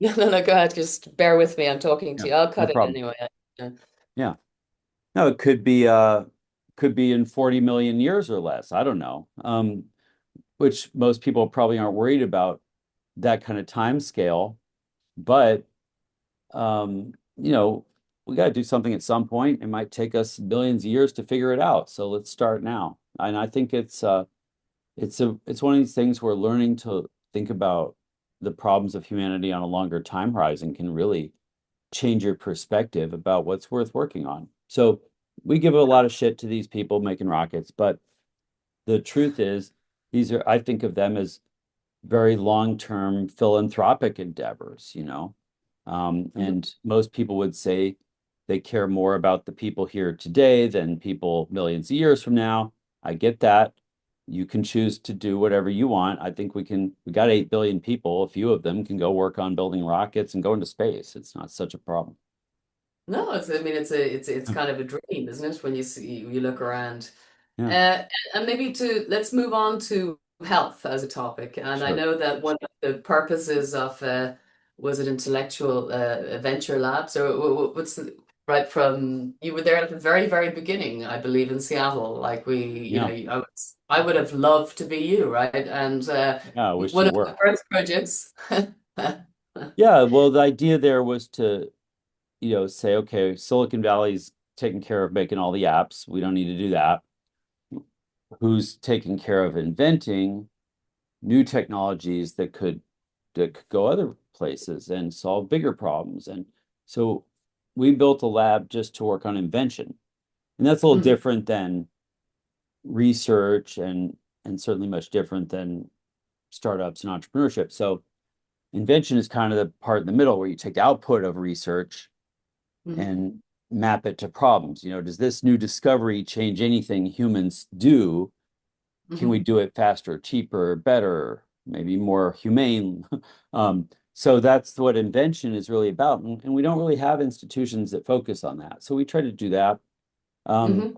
No, no, no, go ahead. Just bear with me. I'm talking Yeah, to you. I'll no cut it problem. anyway. Yeah. No, it could be in 40 million years or less. I don't know. Which most people probably aren't worried about that kind of time scale. But we got to do something at some point. It might take us billions of years to figure it out. So let's start now. And I think it's one of these things where learning to think about the problems of humanity on a longer time horizon can really change your perspective about what's worth working on. So we give a lot of shit to these people making rockets, but the truth is, I think of them as very long-term philanthropic endeavors. Mhm. And most people would say they care more about the people here today than people millions of years from now. I get that. You can choose to do whatever you want. I think we got 8 billion people. A few of them can go work on building rockets and go into space. It's not such a problem. No, I mean, it's kind of a dream, isn't it? When you look around. Yeah, Uh, and maybe let's move on to health as a topic. And I sure. know that one of the purposes of was it intellectual venture labs, or what's right from you were there at the very, very beginning, I believe, in Seattle. Like Yeah. I would have loved to be you, right? And Yeah, I wish one you of the were. first projects. Yeah, well, the idea there was to, say, okay, Silicon Valley's taking care of making all the apps. We don't need to do that. Who's taking care of inventing new technologies that could go other places and solve bigger problems? And so we built a lab just to work on invention. And that's a little Mhm, different than research and certainly much different than startups and entrepreneurship. So invention is kind of the part in the middle where you take the output of research mhm, and map it to problems. Does this new discovery change anything humans do? Can we mhm. do it faster, cheaper, better, maybe more humane? So that's what invention is really about. And we don't really have institutions that focus on that. So we try to do that. Um, Hmm. and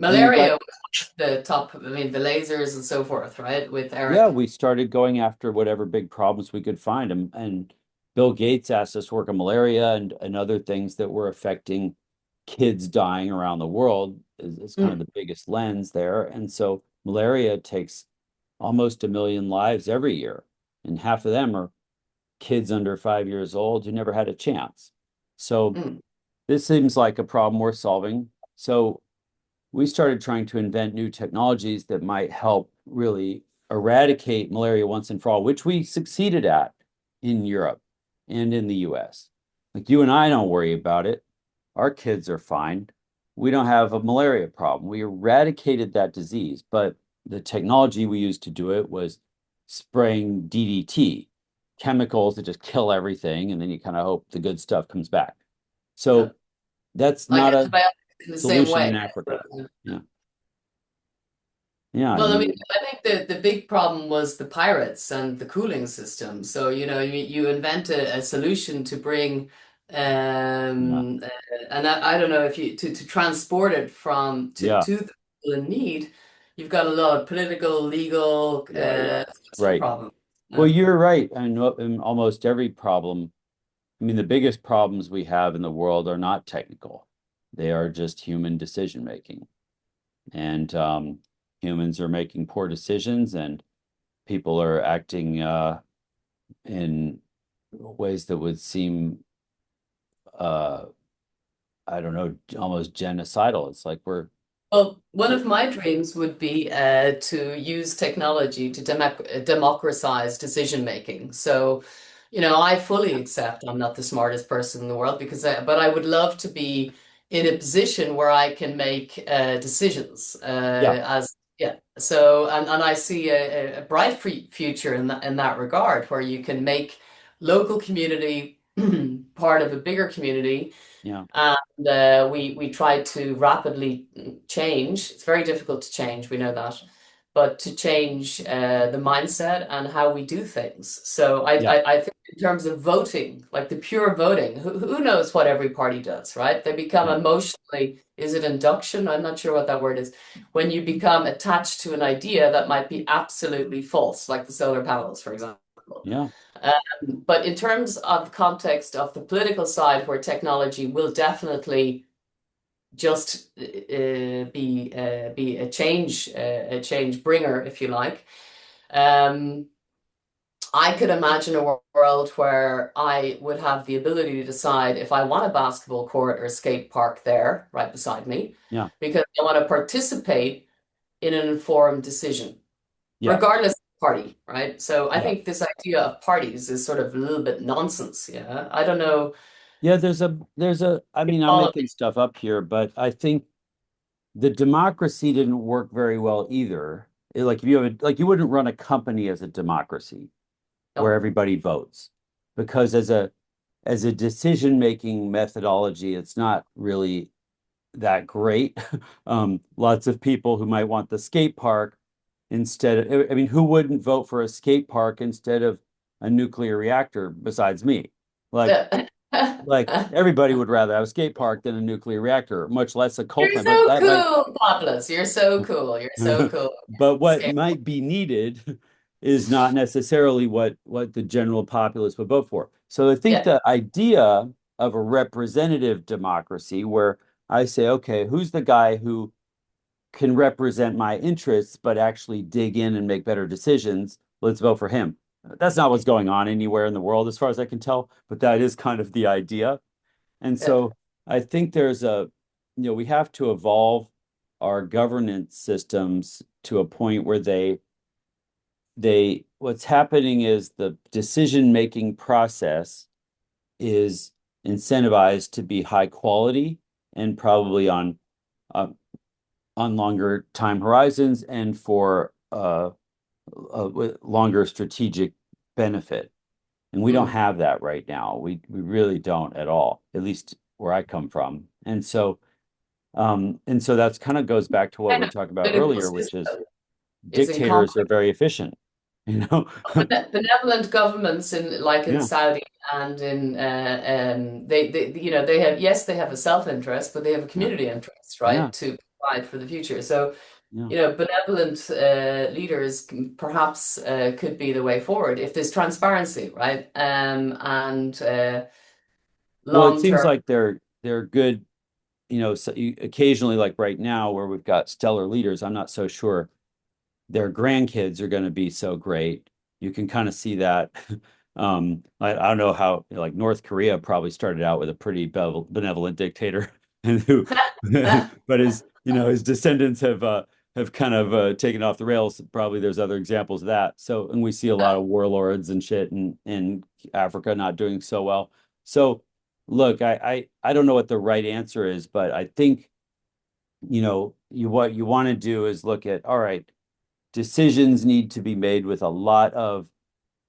we've got, Malaria was the top, I mean, the lasers and so forth, right? With yeah, Eric. we started going after whatever big problems we could find. And Bill Gates asked us to work on malaria and other things that were affecting kids dying around the world is kind of Mm, the biggest lens there. And so malaria takes almost 1 million lives every year. And half of them are kids under 5 years old who never had a chance. So mm, this seems like a problem worth solving. So we started trying to invent new technologies that might help really eradicate malaria once and for all, which we succeeded at in Europe and in the US. Like you and I don't worry about it. Our kids are fine. We don't have a malaria problem. We eradicated that disease, but the technology we used to do it was spraying DDT, chemicals that just kill everything, and then you kind of hope the good stuff comes back. yeah. So that's Like not a antibiotics in the same solution way. in Africa. Yeah. Yeah, Well, I mean, you, I think the big problem was the pirates and the cooling system. So, you invent a solution to bring, yeah, and I don't know if to transport it yeah, to the people in need, you've got a lot of political, legal, yeah. social Right. problems. Well, Yeah. you're right. In almost every problem, I mean, the biggest problems we have in the world are not technical. They are just human decision making. And humans are making poor decisions, and people are acting in ways that would seem, uh, I don't know, almost genocidal. It's like we're, Well, one we're of my dreams would be to use technology to democratize decision making. So, I fully accept I'm not the smartest person in the world but I would love to be in a position where I can make decisions. yeah, Yeah. So, and I see a bright future in that regard, where you can make local community part of a bigger community, yeah, and we try to rapidly change. It's very difficult to change, we know that, but to change the mindset and how we do things. So yeah, I think in terms of voting, like the pure voting, who knows what every party does, right? They become yeah, emotionally, is it induction? I'm not sure what that word is. When you become attached to an idea that might be absolutely false, like the solar panels, for example. yeah, But in terms of the context of the political side, where technology will definitely just be a change bringer, if you like. Um, I could imagine a world where I would have the ability to decide if I want a basketball court or skate park there, right beside me, yeah, because I want to participate in an informed decision, yeah, regardless of party, right? So I yeah. think this idea of parties is sort of a little bit nonsense. Yeah, I don't know. Yeah, I mean, I'm All of making stuff up here, but I think the democracy didn't work very well either. Like if you have like you wouldn't run a company as a democracy where no, everybody votes because as a decision-making methodology, it's not really that great. Lots of people who might want the skate park instead of, I mean, who wouldn't vote for a skate park instead of a nuclear reactor besides me? Like, yeah. like everybody would rather have a skate park than a nuclear reactor, much less a coal You're plant. But so that might, cool, Pablos. You're so cool. You're so cool. but what Scary. might be needed is not necessarily what the general populace would vote for. So I think Yeah, the idea of a representative democracy where I say, okay, who's the guy who can represent my interests, but actually dig in and make better decisions? Let's vote for him. That's not what's going on anywhere in the world, as far as I can tell, but that is kind of the idea. And yeah. so I think we have to evolve our governance systems to a point where what's happening is the decision-making process is incentivized to be high quality and probably uh, on longer time horizons and for longer strategic benefit. And we don't Mm. have that right now. We really don't at all, at least where I come from. And so that's kind of goes back to what Kind we of talked about political earlier, which is system is in dictators are conflict. very efficient. you know? Benevolent governments in like in Yeah, Saudi and in they you know they have, yes, they have a self-interest, but they have a yeah, community interest, yeah, right, to provide for the future. So yeah. you know, benevolent leaders perhaps could be the way forward if there's transparency, right? And Well, it long seems term. like they're good, so occasionally, like right now, where we've got stellar leaders, I'm not so sure their grandkids are going to be so great. You can kind of see that. I don't know how, like North Korea probably started out with a pretty benevolent dictator, and who, but his descendants have kind of taken off the rails. Probably there's other examples of that. So, and we see a lot of warlords and shit in Africa not doing so well. So, look, I don't know what the right answer is, but I think, what you want to do is look at, all right, decisions need to be made with a lot of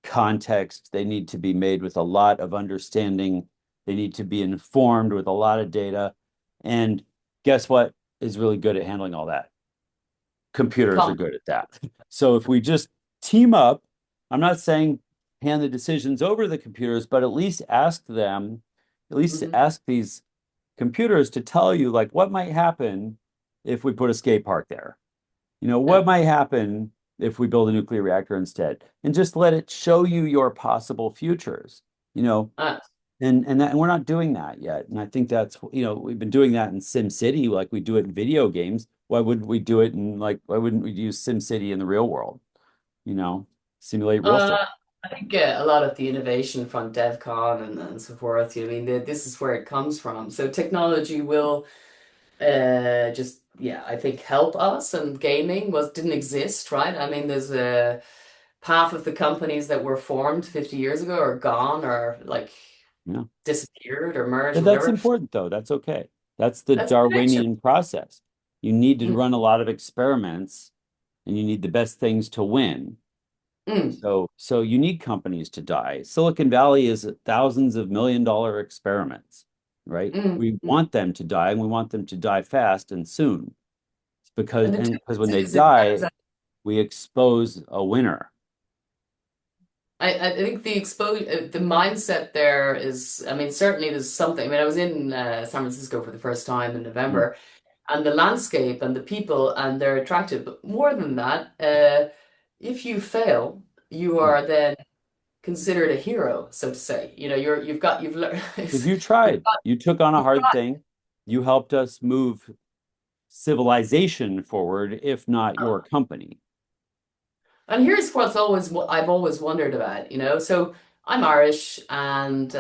context. They need to be made with a lot of understanding. They need to be informed with a lot of data. And guess what is really good at handling all that? Computers are Com good at that. So if we just team up, I'm not saying hand the decisions over to the computers, but at least Mhm. ask these computers to tell you like what might happen if we put a skate park there. Yeah. What might happen if we build a nuclear reactor instead? And just let it show you your possible futures, you know, Uh, and we're not doing that yet. And I think that's, we've been doing that in Sim City, like we do it in video games. Why wouldn't we do it why wouldn't we use Sim City in the real world? You know, simulate real stuff. uh, I think a lot of the innovation from DevCon and so forth, I mean, this is where it comes from. So technology will just, yeah, I think help us. And gaming didn't exist, right? I mean, there's half of the companies that were formed 50 years ago are gone or like Yeah. disappeared or merged But or that's whatever. important though. That's okay. That's the That's innovation. Darwinian process. You need to Mm, run a lot of experiments and you need the best things to win. mm, So you need companies to die. Silicon Valley is thousands of million-dollar experiments, right? We mm. want them to die and we want them to die fast and soon. And the Because when difference they is it die, we expose a winner. I think the the mindset there is, I mean, certainly there's something. I mean, I was in San Francisco for the first time in Mm, November, and the landscape and the people, and they're attractive. But more than that, if you fail, you yeah. are then considered a hero, so to say. You know, you've learned Because you you've tried, got you took on a you've hard got. thing, you helped us move civilization forward, if not your company. And here's what I've always wondered about, you know. So I'm Irish, and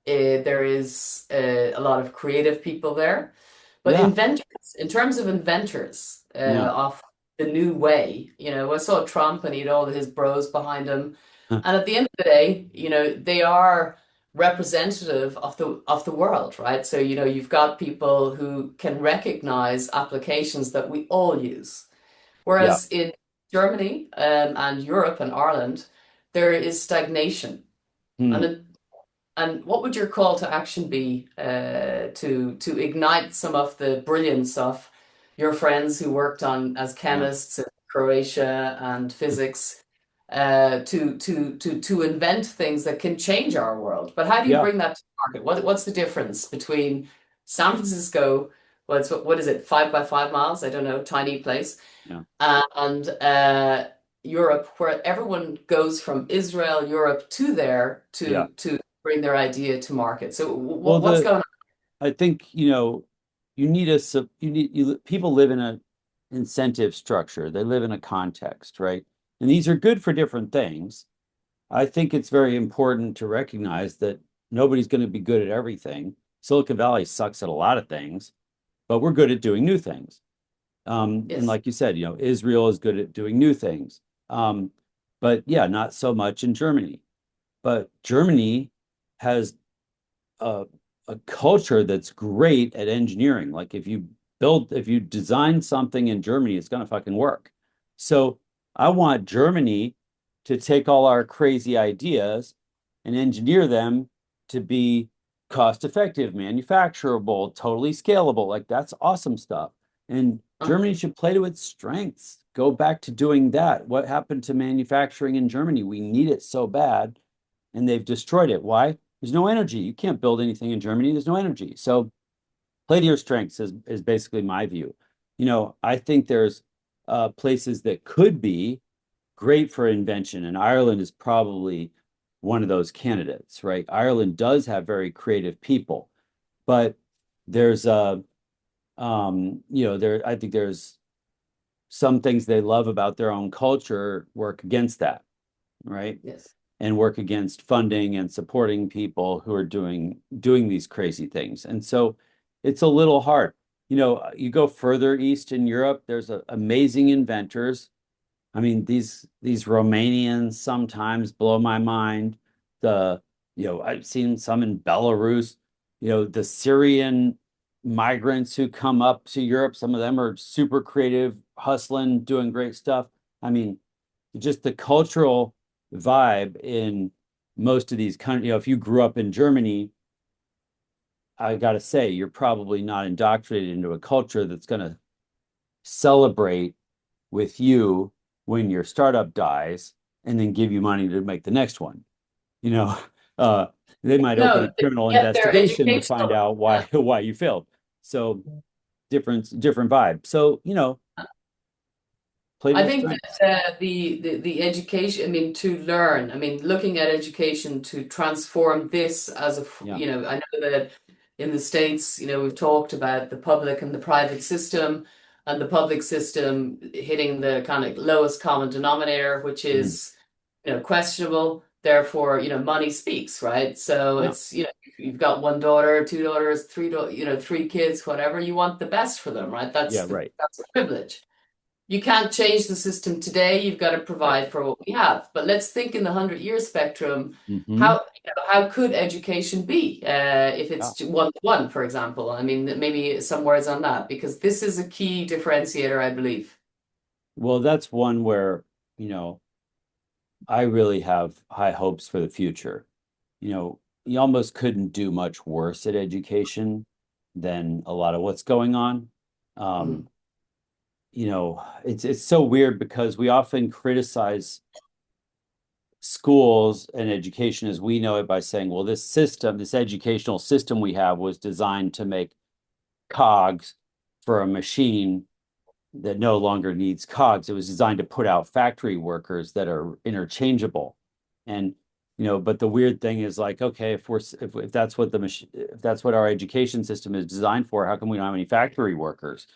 there is a lot of creative people there. But Yeah, inventors, in terms of inventors yeah, of the new way, you know, I saw Trump and he had all of his bros behind him. And at the end of the day, you know, they are representative of the world, right? So, you know, you've got people who can recognize applications that we all use. yeah. Whereas in Germany and Europe and Ireland, there is stagnation. Hmm. And and what would your call to action be to ignite some of the brilliance of your friends who worked on as Yeah. chemists in Croatia and physics to invent things that can change our world? But how do you Yeah. bring that to market? What's the difference between San Francisco? What is it? 5 by 5 miles? I don't know, tiny place, Yeah. and Europe, where everyone goes from Israel, Europe to there Yeah. to bring their idea to market. So Well, what's going on? I think, you need people live in a incentive structure. They live in a context, right? And these are good for different things. I think it's very important to recognize that nobody's going to be good at everything. Silicon Valley sucks at a lot of things, but we're good at doing new things. And Yes. like you said, Israel is good at doing new things. Um, but yeah, not so much in Germany. But Germany has a, a culture that's great at engineering. Like if you design something in Germany, it's going to fucking work. So I want Germany to take all our crazy ideas and engineer them to be cost effective, manufacturable, totally scalable. Like that's awesome stuff. And Uh, Germany should play to its strengths. Go back to doing that. What happened to manufacturing in Germany? We need it so bad, and they've destroyed it. Why? There's no energy. You can't build anything in Germany. There's no energy. So play to your strengths is basically my view. I think there's places that could be great for invention, and Ireland is probably one of those candidates, right? Ireland does have very creative people, but there's there I think there's some things they love about their own culture work against that, right? yes. And work against funding and supporting people who are doing these crazy things. And so it's a little hard. You go further east in Europe, there's amazing inventors. I mean, these Romanians sometimes blow my mind. I've seen some in Belarus, the Syrian migrants who come up to Europe, some of them are super creative, hustling, doing great stuff. I mean, just the cultural vibe in most of these countries. If you grew up in Germany, I got to say, you're probably not indoctrinated into a culture that's going to celebrate with you when your startup dies and then give you money to make the next one. You know, uh, they might open No, a criminal yet their investigation to find educational. out why why you failed. So different vibe. So, play to I your think strengths. that the education, I mean, to learn, I mean, looking at education to transform this as Yeah. I know that in the States, we've talked about the public and the private system, and the public system hitting the kind of lowest common denominator, which Mhm. is, questionable. Therefore, money speaks, right? So Yeah. it's, if you've got one daughter, two daughters, three kids, whatever, you want the best for them, right? Yeah, That's right. that's a privilege. You can't change the system today. You've got to Right. provide for what we have. But let's think in the 100-year spectrum, Hmm. how could education be if Yeah. it's one to one, for example? I mean, maybe some words on that, because this is a key differentiator, I believe. Well, that's one where, I really have high hopes for the future. You almost couldn't do much worse at education than a lot of what's going on. Mhm. Um, it's so weird because we often criticize schools and education as we know it by saying, well, this educational system we have was designed to make cogs for a machine that no longer needs cogs. It was designed to put out factory workers that are interchangeable. And but the weird thing is like, okay, if that's what if that's what our education system is designed for, how come we don't have any factory workers?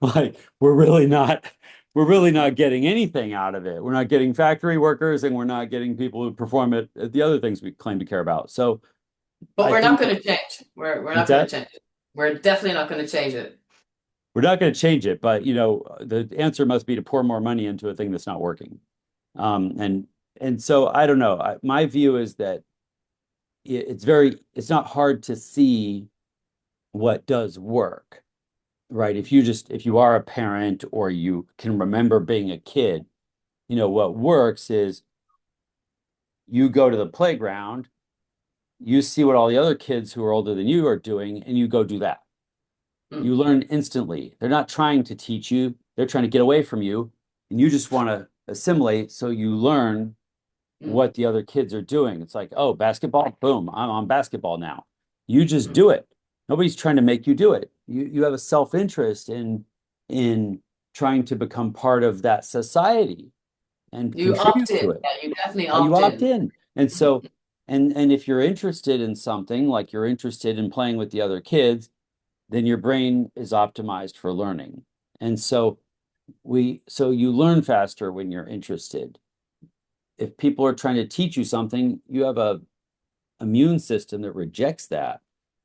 Like we're really not getting anything out of it. We're not getting factory workers, and we're not getting people who perform at the other things we claim to care about. So But I we're not think going to change. We're what's not going to that? change it. We're definitely not going to change it. We're not going to change it, but the answer must be to pour more money into a thing that's not working. And so I don't know. My view is that it's not hard to see what does work, right? If you are a parent or you can remember being a kid, what works is you go to the playground, you see what all the other kids who are older than you are doing, and you go do that. Mm, You learn instantly. They're not trying to teach you, they're trying to get away from you, and you just want to assimilate so you learn mm, what the other kids are doing. It's like, oh, basketball, boom, I'm on basketball now. You just mm. do it. Nobody's trying to make you do it. You have a self-interest in trying to become part of that society and You opt contribute in. to it. Yeah, you definitely You opt opt in. in. And so and if you're interested in something, like you're interested in playing with the other kids, then your brain is optimized for learning. And so you learn faster when you're interested. If people are trying to teach you something, you have a immune system that rejects that.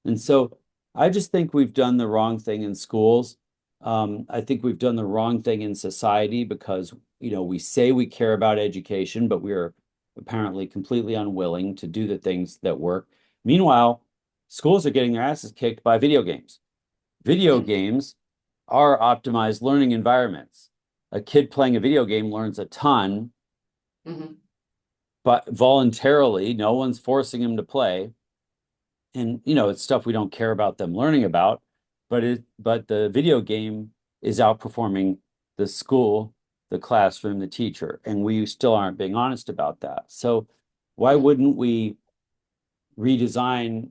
And so I just think we've done the wrong thing in schools. I think we've done the wrong thing in society because, we say we care about education, but we are apparently completely unwilling to do the things that work. Meanwhile, schools are getting their asses kicked by video games. Video Mm, games are optimized learning environments. A kid playing a video game learns a ton, mhm. but voluntarily, no one's forcing him to play. And it's stuff we don't care about them learning about, but the video game is outperforming the school, the classroom, the teacher, and we still aren't being honest about that. So why Mm. wouldn't we redesign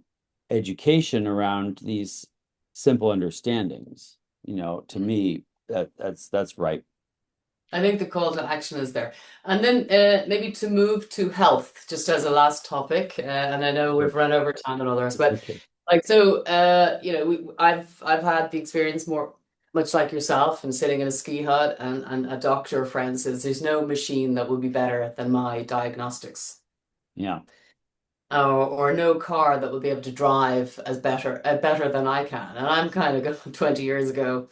education around these simple understandings? To me, that's right. I think the call to action is there. And then maybe to move to health, just as a last topic, and I know Sure. we've run over time and all the rest, but Okay. like so, I've had the experience more much like yourself and sitting in a ski hut, and a doctor friend says there's no machine that will be better than my diagnostics, Yeah. or no car that will be able to drive as better than I can. And I'm kind of going 20 years ago.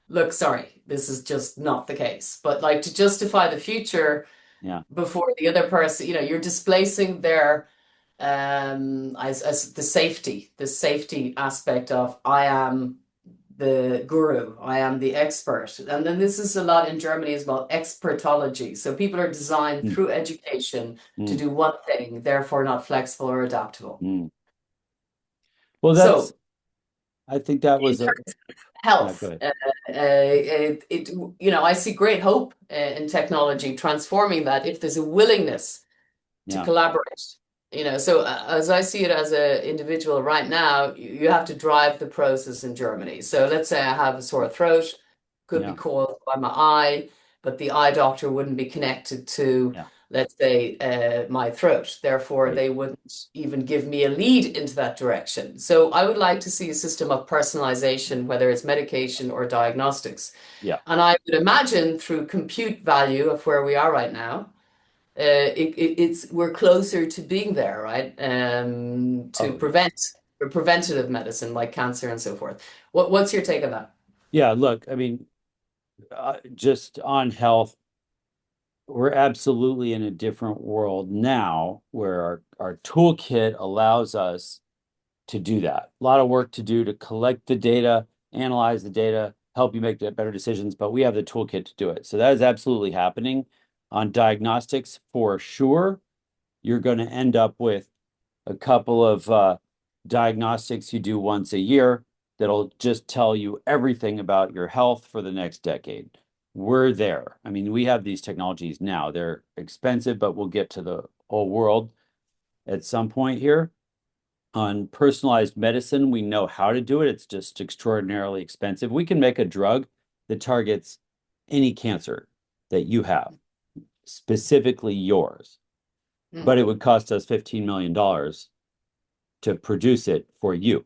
Look, sorry, this is just not the case. But like to justify the future Yeah. before the other person, you're displacing their as the safety aspect of I am the guru, I am the expert. And then this is a lot in Germany as well, expertology. So people are designed Mm, through education to mm, do one thing, therefore not flexible or adaptable. mm. Well, So I think that in was a, terms of yeah, go health, ahead. I see great hope in technology transforming that if there's a willingness to Yeah. collaborate. So as I see it as an individual right now, you have to drive the process in Germany. So let's say I have a sore throat, could be Yeah. caused by my eye, but the eye doctor wouldn't be connected to, Yeah. let's say, my throat. Therefore, Right. they wouldn't even give me a lead into that direction. So I would like to see a system of personalization, whether it's medication or diagnostics. Yeah. And I would imagine through compute value of where we are right now, it's we're closer to being there, right? To Oh, preventative medicine like cancer and so forth. What's your take on that? yeah. Look, I mean, just on health, we're absolutely in a different world now where our toolkit allows us to do that. A lot of work to do to collect the data, analyze the data, help you make better decisions, but we have the toolkit to do it. So that is absolutely happening. On diagnostics, for sure, you're going to end up with a couple of diagnostics you do once a year that'll just tell you everything about your health for the next decade. We're there. I mean, we have these technologies now. They're expensive, but we'll get to the whole world at some point here. On personalized medicine, we know how to do it. It's just extraordinarily expensive. We can make a drug that targets any cancer that you have, specifically yours, Hmm. but it would cost us $15 million to produce it for you.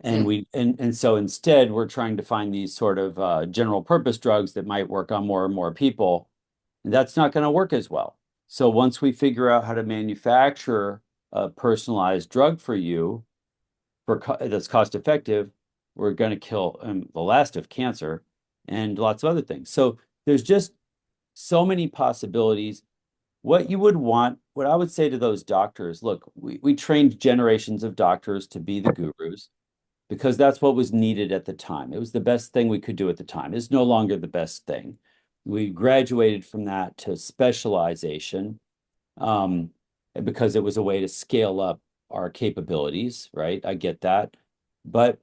And Hmm. so instead we're trying to find these sort of general purpose drugs that might work on more and more people. And that's not going to work as well. So once we figure out how to manufacture a personalized drug for you that's cost effective, we're going to kill the last of cancer and lots of other things. So there's just so many possibilities. What you would want, what I would say to those doctors, look, we trained generations of doctors to be the gurus because that's what was needed at the time. It was the best thing we could do at the time. It's no longer the best thing. We graduated from that to specialization um, because it was a way to scale up our capabilities, right? I get that. But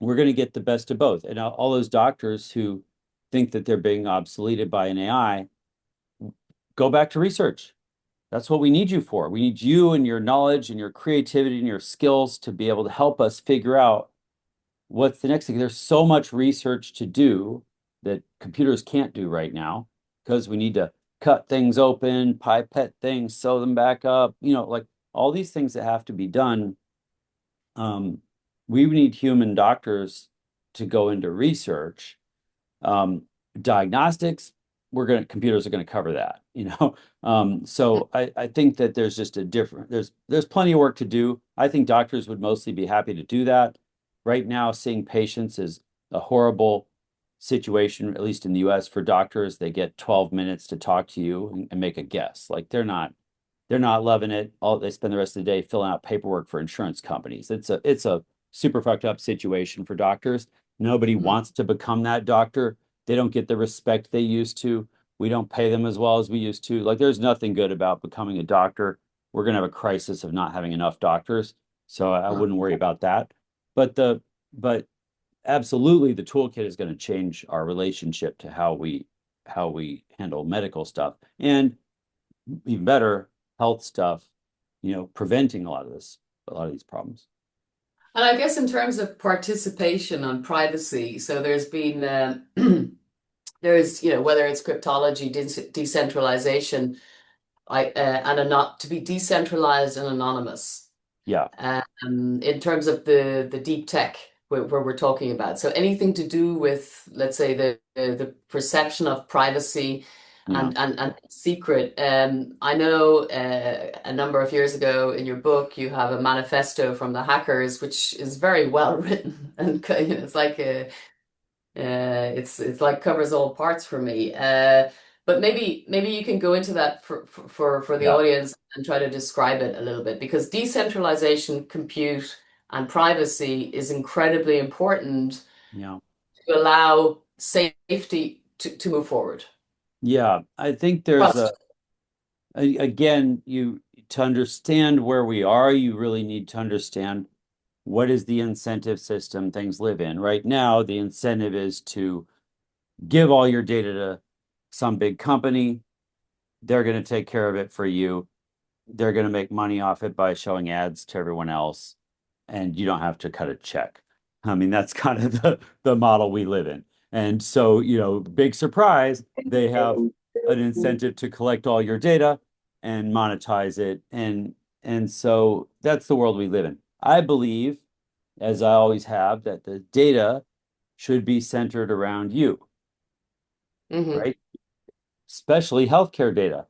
we're going to get the best of both. And all those doctors who think that they're being obsoleted by an AI, go back to research. That's what we need you for. We need you and your knowledge and your creativity and your skills to be able to help us figure out what's the next thing. There's so much research to do that computers can't do right now because we need to cut things open, pipette things, sew them back up, like all these things that have to be done. Um, we need human doctors to go into research. Um, Diagnostics, computers are going to cover that. So I think that there's just there's plenty of work to do. I think doctors would mostly be happy to do that. Right now, seeing patients is a horrible situation, at least in the US for doctors. They get 12 minutes to talk to you and make a guess. Like they're not loving it. They spend the rest of the day filling out paperwork for insurance companies. It's a super fucked up situation for doctors. Nobody Hmm. wants to become that doctor. They don't get the respect they used to. We don't pay them as well as we used to. Like there's nothing good about becoming a doctor. We're gonna have a crisis of not having enough doctors. So I Huh. wouldn't worry about that. But absolutely the toolkit is going to change our relationship to how we handle medical stuff, and even better, health stuff, preventing a lot of these problems. And I guess in terms of participation on privacy, so there's been there's whether it's cryptology, decentralization, and not to be decentralized and anonymous. Yeah, In terms of the deep tech where we're talking about. So anything to do with, let's say, the perception of privacy yeah, and secret. I know a number of years ago in your book you have a manifesto from the hackers, which is very well written, and it's like it's like covers all parts for me. But maybe you can go into that for the yeah, audience and try to describe it a little bit, because decentralization, compute, and privacy is incredibly important yeah. to allow safety to move forward. Yeah, I think there's Trust. again, you to understand where we are, you really need to understand what is the incentive system things live in. Right now, the incentive is to give all your data to some big company. They're going to take care of it for you. They're going to make money off it by showing ads to everyone else, and you don't have to cut a check. I mean, that's kind of the model we live in. And so, big surprise, they have an incentive to collect all your data and monetize it. And so that's the world we live in. I believe, as I always have, that the data should be centered around you, Hmm. right? Especially healthcare data.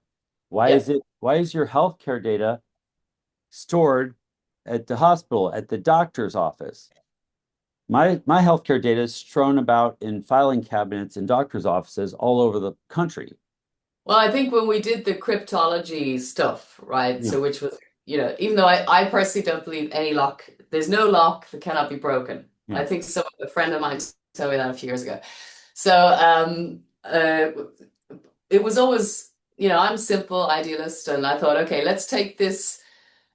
Yeah. Why is your healthcare data stored at the hospital, at the doctor's office? My healthcare data is strewn about in filing cabinets in doctor's offices all over the country. Well, I think when we did the cryptology stuff, right? Yeah, So which was, even though I personally don't believe any lock, there's no lock that cannot be broken. I yeah, think so. A friend of mine told me that a few years ago. So it was always, I'm a simple idealist, and I thought, okay, let's take this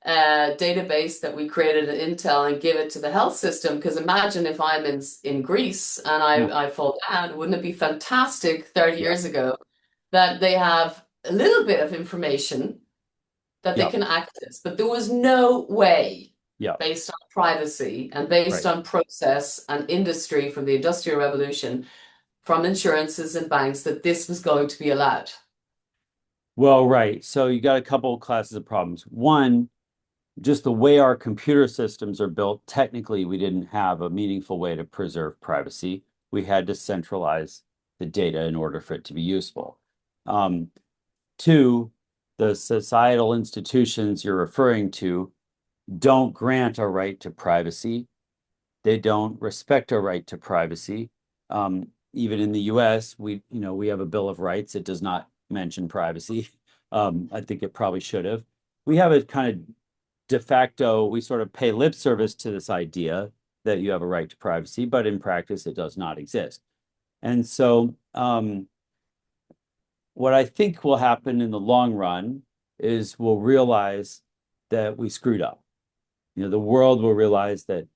database that we created at Intel and give it to the health system. Because imagine if I'm in Greece and yeah, I fall down, wouldn't it be fantastic 30 yeah, years ago that they have a little bit of information that they yeah, can access? But there was no way, yeah, based on privacy and based right. on process and industry from the Industrial Revolution, from insurances and banks, that this was going to be allowed. Well, right. So you got a couple of classes of problems. One, just the way our computer systems are built, technically, we didn't have a meaningful way to preserve privacy. We had to centralize the data in order for it to be useful. Um, Two, the societal institutions you're referring to don't grant a right to privacy. They don't respect a right to privacy. Even in the US, we have a Bill of Rights. It does not mention privacy. I think it probably should have. We have a kind of de facto, we sort of pay lip service to this idea that you have a right to privacy, but in practice, it does not exist. And so, what I think will happen in the long run is we'll realize that we screwed up. The world will realize that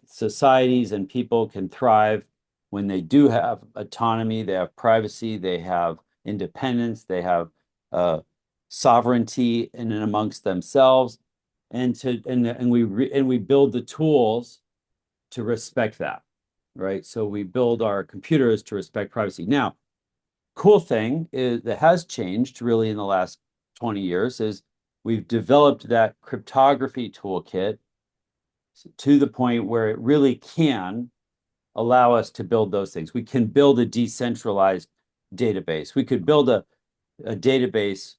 societies and people can thrive when they do have autonomy, they have privacy, they have independence, they have sovereignty in and amongst themselves, and we build the tools to respect that, right? So we build our computers to respect privacy. Now, cool thing is that has changed really in the last 20 years is we've developed that cryptography toolkit to the point where it really can allow us to build those things. We can build a decentralized database. We could build a database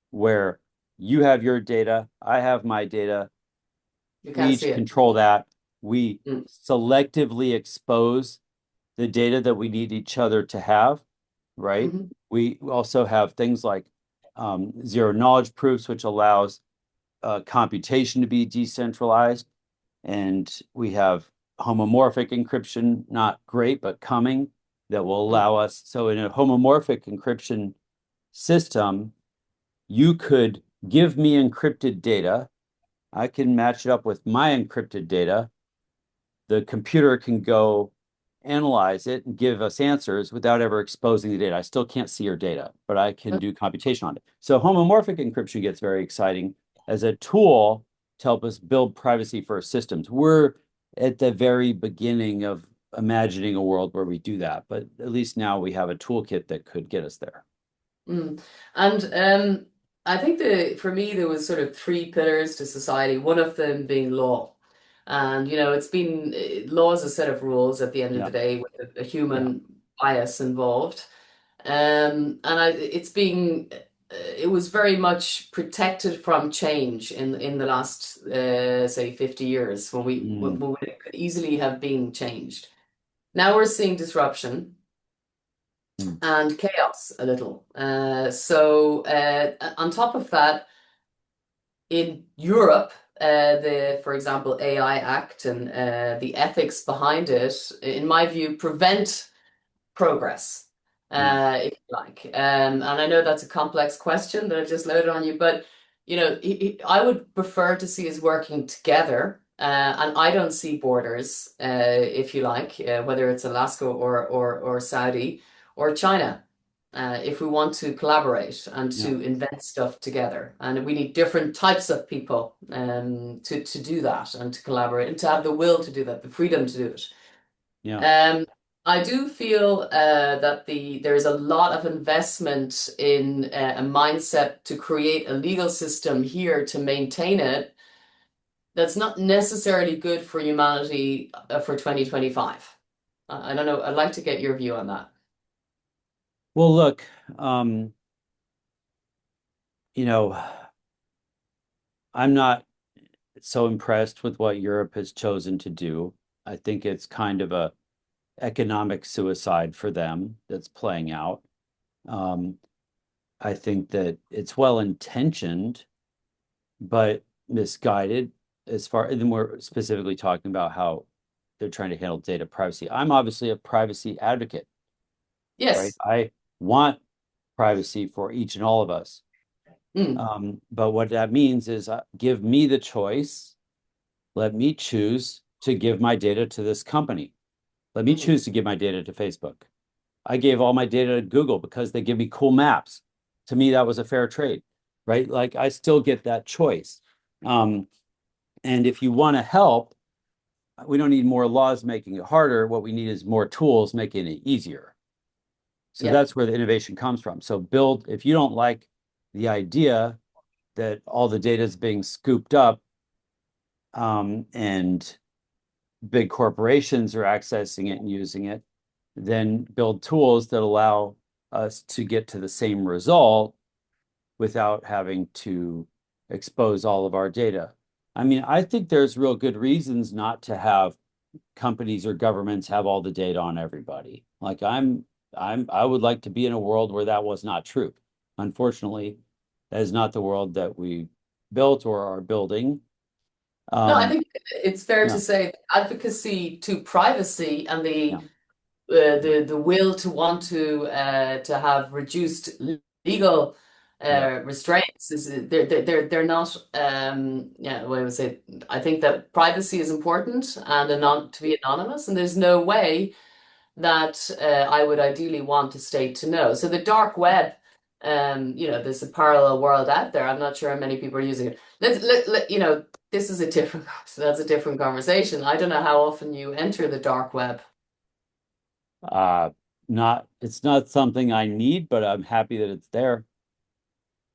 where you have your data, I have my data, You we can't each see it. control that. We Mm. selectively expose the data that we need each other to have, right? Mhm. We also have things like zero knowledge proofs, which allows computation to be decentralized. And we have homomorphic encryption, not great, but coming, that will Mm. allow us. So in a homomorphic encryption system, you could give me encrypted data. I can match it up with my encrypted data. the computer can go analyze it and give us answers without ever exposing the data. I still can't see your data, but I can do computation on it. So homomorphic encryption gets very exciting as a tool to help us build privacy first systems. We're at the very beginning of imagining a world where we do that, but at least now we have a toolkit that could get us there. Mm. And I think for me there was sort of three pillars to society. One of them being law, and it's been law is a set of rules at the end of Yeah, the day with a yeah. human bias involved. And it was very much protected from change in the last say 50 years Mm, when it could easily have been changed. Now we're seeing disruption mm, and chaos a little. On top of that, in Europe, for example, AI Act and the ethics behind it, in my view, prevent progress, mm. if you like. And I know that's a complex question that I've just loaded on you, but I would prefer to see us working together. And I don't see borders, if you like, whether it's Alaska or Saudi or China. If we want to collaborate and Yeah, to invent stuff together, and we need different types of people to do that and to collaborate and to have the will to do that, the freedom to do it. yeah. Um, I do feel that there's a lot of investment in a mindset to create a legal system here to maintain it that's not necessarily good for humanity for 2025. I don't know. I'd like to get your view on that. Well, look, um, you know, I'm not so impressed with what Europe has chosen to do. I think it's kind of a economic suicide for them that's playing out. Um, I think that it's well intentioned, but misguided as far, and then we're specifically talking about how they're trying to handle data privacy. I'm obviously a privacy advocate, right? Yes. I want privacy for each and all of us. Mm. But what that means is give me the choice. Let me choose to give my data to this company. Let me Mm. choose to give my data to Facebook. I gave all my data to Google because they give me cool maps. To me, that was a fair trade, right? Like I still get that choice. Um, and if you want to help, we don't need more laws making it harder. What we need is more tools making it easier. So Yeah. that's where the innovation comes from. So build, if you don't like the idea that all the data is being scooped up and big corporations are accessing it and using it, then build tools that allow us to get to the same result without having to expose all of our data. I mean, I think there's real good reasons not to have companies or governments have all the data on everybody. Like I would like to be in a world where that was not true. Unfortunately, that is not the world that we built or are building. No, I Um, think it's fair to yeah, say that advocacy to privacy and yeah, yeah, the will to want to have reduced legal yeah, restraints is they're not yeah what I would say. I think that privacy is important and to be anonymous, and there's no way that I would ideally want the state to know. So the dark web, there's a parallel world out there. I'm not sure how many people are using it. This is a different, so that's a different conversation. I don't know how often you enter the dark web. uh, not it's not something I need, but I'm happy that it's there.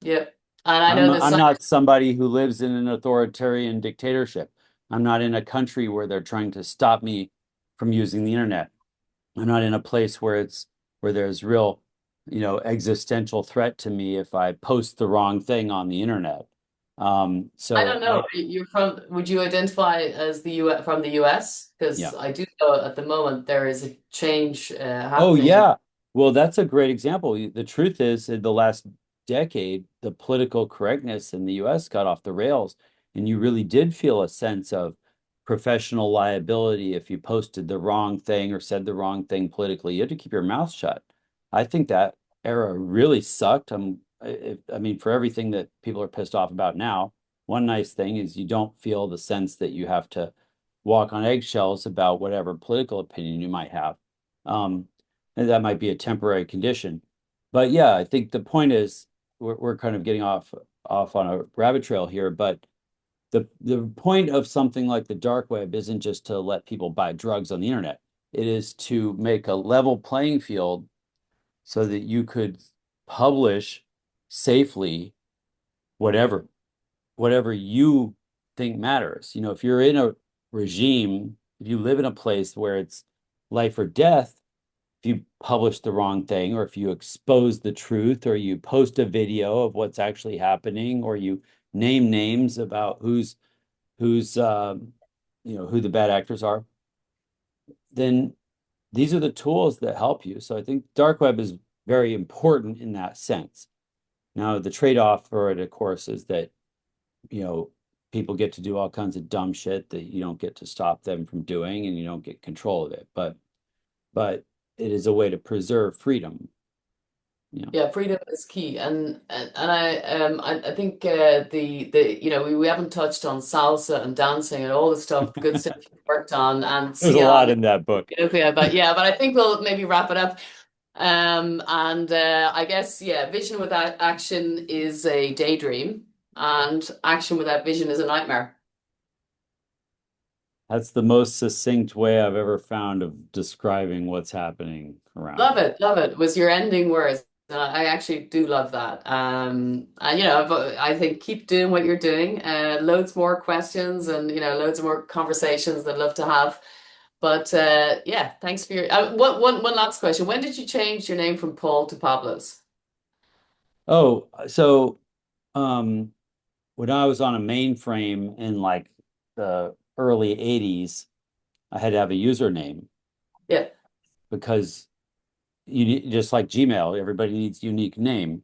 Yeah. And I know the I'm cyber, not somebody who lives in an authoritarian dictatorship. I'm not in a country where they're trying to stop me from using the internet. I'm not in a place where there's real, existential threat to me if I post the wrong thing on the internet. I don't So know. Would you identify as the US from the US? Because yeah. I do know at the moment there is a change Oh, happening. yeah. Well, that's a great example. The truth is, in the last decade, the political correctness in the US got off the rails, and you really did feel a sense of professional liability if you posted the wrong thing or said the wrong thing politically. You had to keep your mouth shut. I think that era really sucked. I mean, for everything that people are pissed off about now, one nice thing is you don't feel the sense that you have to walk on eggshells about whatever political opinion you might have. And that might be a temporary condition. But yeah, I think the point is we're kind of getting off on a rabbit trail here, but the point of something like the dark web isn't just to let people buy drugs on the internet. It is to make a level playing field so that you could publish safely whatever whatever you think matters. If you're in a regime, if you live in a place where it's life or death, if you publish the wrong thing, or if you expose the truth, or you post a video of what's actually happening, or you name names about who the bad actors are, then these are the tools that help you. So I think dark web is very important in that sense. Now, the trade-off for it, of course, is that you know, people get to do all kinds of dumb shit that you don't get to stop them from doing, and you don't get control of it. But it is a way to preserve freedom. Yeah, freedom is key, and I think the we haven't touched on salsa and dancing and all the stuff, the good stuff you worked on, and There's a see lot on in that book. Ethiopia, but I think we'll maybe wrap it up. And I guess yeah, vision without action is a daydream, and action without vision is a nightmare. That's the most succinct way I've ever found of describing what's happening around Love me. it, love it. Was your ending words. I actually do love that. And I think keep doing what you're doing. Loads more questions and loads more conversations that I'd love to have. But yeah, thanks for your. One last question. When did you change your name from Paul to Pablos? Oh, so um, when I was on a mainframe in like the early 80s, I had to have a username Yeah. because just like Gmail, everybody needs a unique name.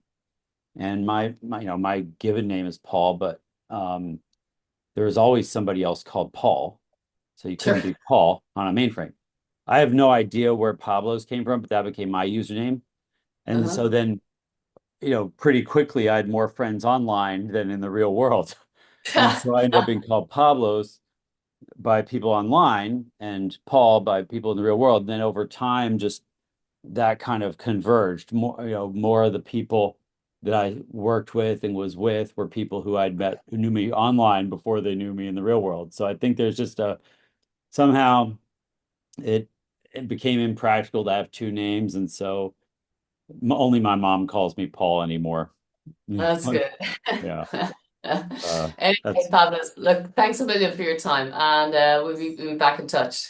And my given name is Paul, but um, there was always somebody else called Paul, so you couldn't Sure. be Paul on a mainframe. I have no idea where Pablo's came from, but that became my username. And Uh-huh. so then, pretty quickly I had more friends online than in the real world. And so I ended up being called Pablos by people online and Paul by people in the real world. And then over time, just that kind of converged. More of the people that I worked with and was with were people who I'd met who knew me online before they knew me in the real world. So I think there's just somehow it it became impractical to have two names, and so only my mom calls me Paul anymore. That's good. Yeah, Anyway, that's Pablos, look, thanks a million for your time, and we'll be back in touch.